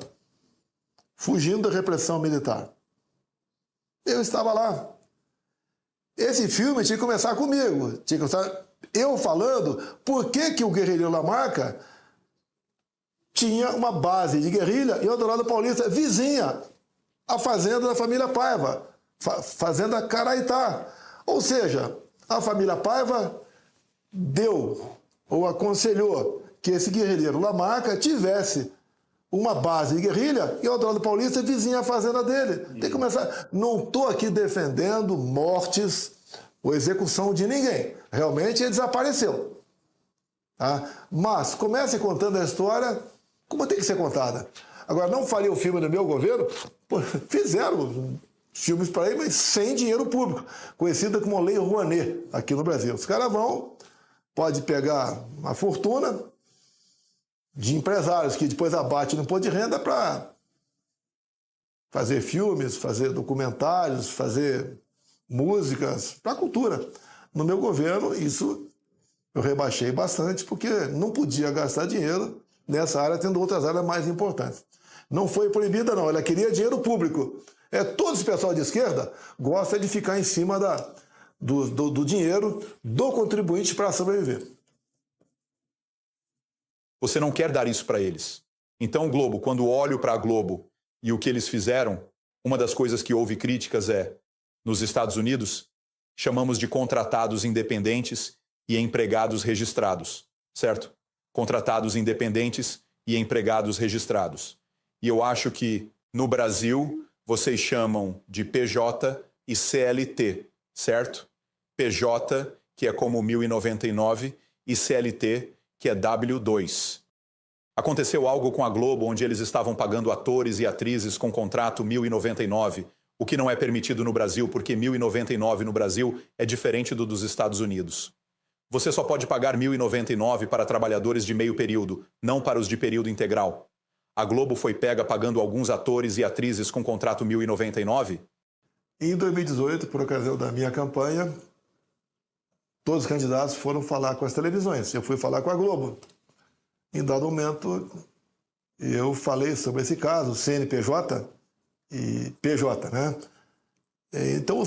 fugindo da repressão militar. Eu estava lá. Esse filme tinha que começar comigo. Tinha que começar eu falando por que o guerrilheiro Lamarca tinha uma base de guerrilha em Eldorado Paulista, vizinha à fazenda da família Paiva, fazenda Caraitá. Ou seja, a família Paiva deu ou aconselhou que esse guerrilheiro Lamarca tivesse uma base de guerrilha e o Eldorado Paulista vizinha à fazenda dele. Tem que começar. Não estou aqui defendendo mortes ou execução de ninguém. Realmente ele desapareceu. Tá? Mas comece contando a história como tem que ser contada. Agora, não faria o filme no meu governo? Pô, fizeram filmes para ele, mas sem dinheiro público. Conhecida como Lei Rouanet aqui no Brasil. Os caras pode pegar uma fortuna de empresários que depois abate no imposto de renda para fazer filmes, fazer documentários, fazer músicas, para a cultura. No meu governo, isso eu rebaixei bastante, porque não podia gastar dinheiro nessa área, tendo outras áreas mais importantes. Não foi proibida, não. Ela queria dinheiro público. Todo esse pessoal de esquerda gosta de ficar em cima do dinheiro do contribuinte para sobreviver. Você não quer dar isso para eles. Então, Globo, quando olho para a Globo e o que eles fizeram, uma das coisas que houve críticas nos Estados Unidos, chamamos de contratados independentes e empregados registrados, certo? Contratados independentes e empregados registrados. E eu acho que, no Brasil, vocês chamam de PJ e CLT, certo? PJ, que é como 1099, e CLT, que é W2. Aconteceu algo com a Globo, onde eles estavam pagando atores e atrizes com contrato 1099, o que não é permitido no Brasil, porque 1099 no Brasil é diferente do dos Estados Unidos. Você só pode pagar 1099 para trabalhadores de meio período, não para os de período integral. A Globo foi pega pagando alguns atores e atrizes com contrato 1099? Em 2018, por ocasião da minha campanha, todos os candidatos foram falar com as televisões. Eu fui falar com a Globo. Em dado momento, eu falei sobre esse caso, CNPJ e PJ, né? Então,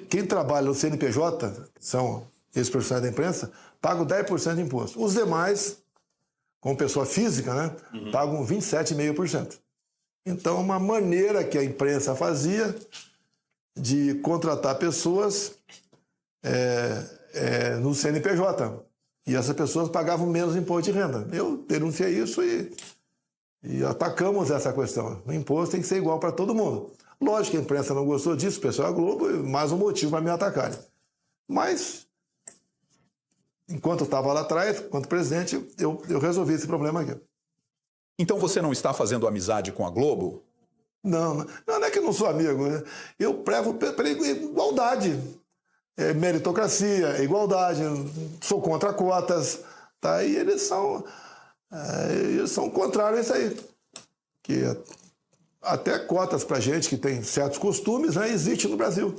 quem trabalha no CNPJ, que são esses profissionais da imprensa, pagam 10% de imposto. Os demais, como pessoa física, né, pagam 27,5%. Então, uma maneira que a imprensa fazia de contratar pessoas no CNPJ. E essas pessoas pagavam menos imposto de renda. Eu denunciei isso e atacamos essa questão. O imposto tem que ser igual para todo mundo. Lógico que a imprensa não gostou disso, o pessoal da Globo, mais um motivo para me atacarem. Mas, enquanto eu estava lá atrás, enquanto presidente, eu resolvi esse problema aqui. Então você não está fazendo amizade com a Globo? Não é que eu não sou amigo. Né? Eu prezo pela igualdade. Meritocracia, igualdade, sou contra cotas. Tá? E eles são contrários a isso aí. Que até cotas para gente que tem certos costumes, né, existe no Brasil.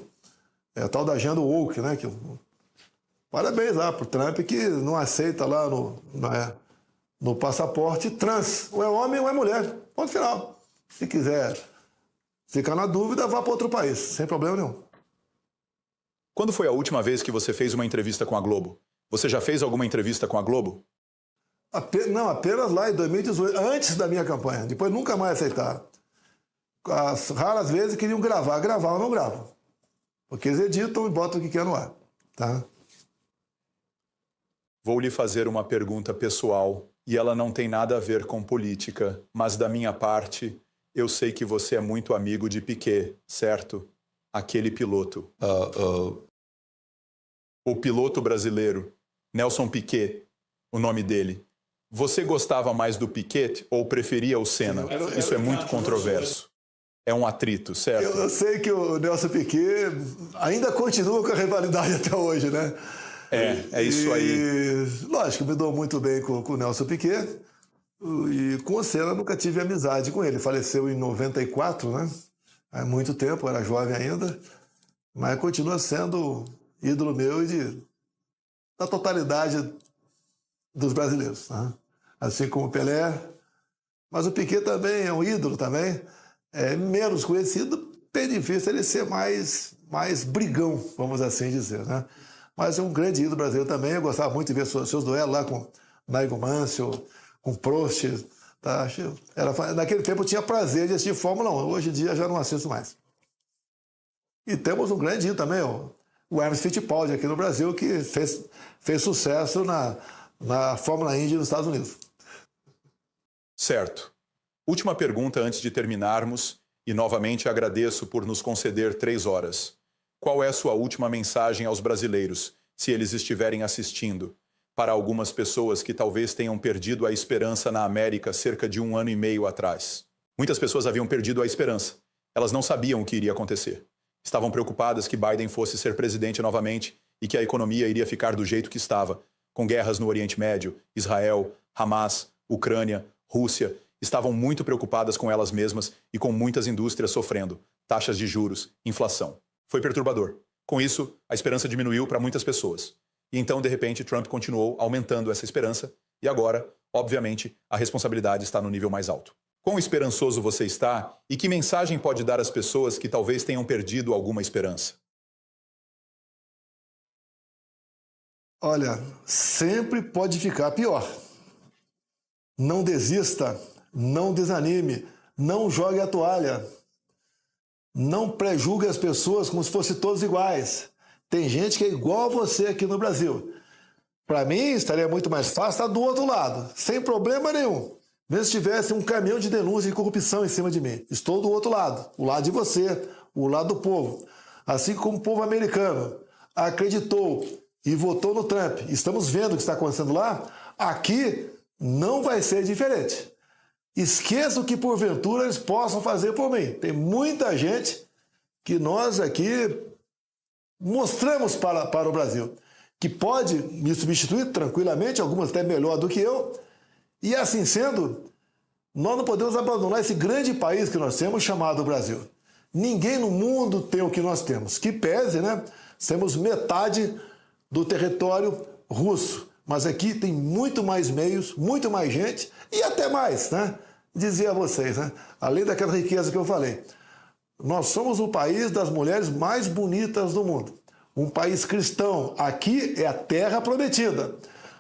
É a tal da agenda woke, né? Parabéns lá pro Trump que não aceita lá no passaporte trans. Ou é homem ou é mulher. Ponto final. Se quiser ficar na dúvida, vá para outro país, sem problema nenhum. Quando foi a última vez que você fez uma entrevista com a Globo? Você já fez alguma entrevista com a Globo? Não, apenas lá em 2018, antes da minha campanha. Depois nunca mais aceitaram. As raras vezes queriam gravar ou não gravam. Porque eles editam e botam o que quer no ar. Tá? Vou lhe fazer uma pergunta pessoal e ela não tem nada a ver com política, mas da minha parte, eu sei que você é muito amigo de Piquet, certo? Aquele piloto. O piloto brasileiro, Nelson Piquet, o nome dele. Você gostava mais do Piquet ou preferia o Senna? Isso é muito controverso. É um atrito, certo? Eu sei que o Nelson Piquet ainda continua com a rivalidade até hoje, né? É isso aí. Lógico, me dou muito bem com o Nelson Piquet. E com o Senna nunca tive amizade com ele. Faleceu em 94, né? Há muito tempo, era jovem ainda. Mas continua sendo ídolo meu e da totalidade dos brasileiros. Né? Assim como o Pelé. Mas o Piquet também é um ídolo também. É menos conhecido, bem difícil ele ser mais brigão, vamos assim dizer, né? Mas é um grande ídolo brasileiro também. Eu gostava muito de ver seus duelos lá com Nigel Mansell, com Prost. Tá? Naquele tempo eu tinha prazer de assistir Fórmula 1. Hoje em dia já não assisto mais. E temos um grande ídolo também, o Emerson Fittipaldi aqui no Brasil, que fez sucesso na Fórmula Indy nos Estados Unidos. Certo. Última pergunta antes de terminarmos, e novamente agradeço por nos conceder 3 horas. Qual é a sua última mensagem aos brasileiros, se eles estiverem assistindo, para algumas pessoas que talvez tenham perdido a esperança na América cerca de 1 ano e meio atrás? Muitas pessoas haviam perdido a esperança. Elas não sabiam o que iria acontecer. Estavam preocupadas que Biden fosse ser presidente novamente e que a economia iria ficar do jeito que estava, com guerras no Oriente Médio, Israel, Hamas, Ucrânia, Rússia. Estavam muito preocupadas com elas mesmas e com muitas indústrias sofrendo, taxas de juros, inflação. Foi perturbador. Com isso, a esperança diminuiu para muitas pessoas. E então, de repente, Trump continuou aumentando essa esperança e agora, obviamente, a responsabilidade está no nível mais alto. Quão esperançoso você está e que mensagem pode dar às pessoas que talvez tenham perdido alguma esperança? Olha, sempre pode ficar pior. Não desista, não desanime, não jogue a toalha. Não prejulgue as pessoas como se fossem todos iguais. Tem gente que é igual a você aqui no Brasil. Para mim, estaria muito mais fácil estar do outro lado, sem problema nenhum. Mesmo se tivesse um caminhão de denúncia de corrupção em cima de mim. Estou do outro lado, o lado de você, o lado do povo. Assim como o povo americano acreditou e votou no Trump. Estamos vendo o que está acontecendo lá. Aqui não vai ser diferente. Esqueça o que porventura eles possam fazer por mim. Tem muita gente que nós aqui mostramos para o Brasil que pode me substituir tranquilamente, algumas até melhor do que eu. E assim sendo, nós não podemos abandonar esse grande país que nós temos chamado Brasil. Ninguém no mundo tem o que nós temos. Que pese, né? Temos metade do território russo. Mas aqui tem muito mais meios, muito mais gente e até mais, né? Dizer a vocês, né? Além daquela riqueza que eu falei. Nós somos o país das mulheres mais bonitas do mundo. Um país cristão. Aqui é a terra prometida.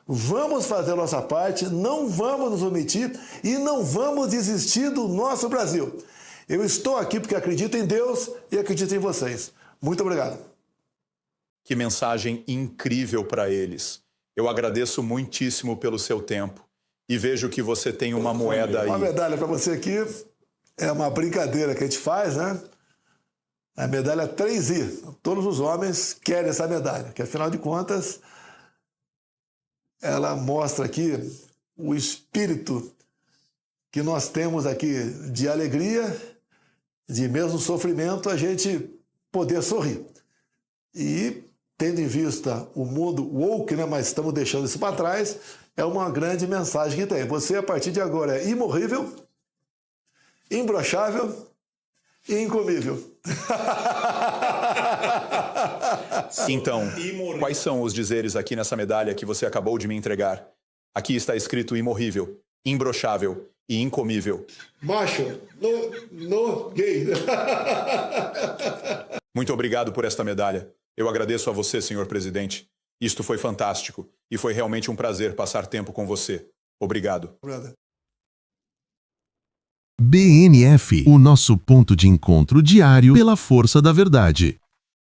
Vamos fazer a nossa parte, não vamos nos omitir e não vamos desistir do nosso Brasil. Eu estou aqui porque acredito em Deus e acredito em vocês. Muito obrigado. Que mensagem incrível para eles. Eu agradeço muitíssimo pelo seu tempo e vejo que você tem uma moeda aí. Uma medalha para você aqui é uma brincadeira que a gente faz, né? A medalha 3I. Todos os homens querem essa medalha, que afinal de contas ela mostra aqui o espírito que nós temos aqui de alegria, de mesmo sofrimento, a gente poder sorrir. E, tendo em vista o mundo woke, né, mas estamos deixando isso para trás, é uma grande mensagem que tem. Você, a partir de agora, é imorrível, imbrochável e incomível. Então, quais são os dizeres aqui nessa medalha que você acabou de me entregar? Aqui está escrito imorrível, imbrochável e incomível. Macho, no gay. Muito obrigado por esta medalha. Eu agradeço a você, senhor presidente. Isto foi fantástico e foi realmente um prazer passar tempo com você. Obrigado. BNF, o nosso ponto de encontro diário pela força da verdade.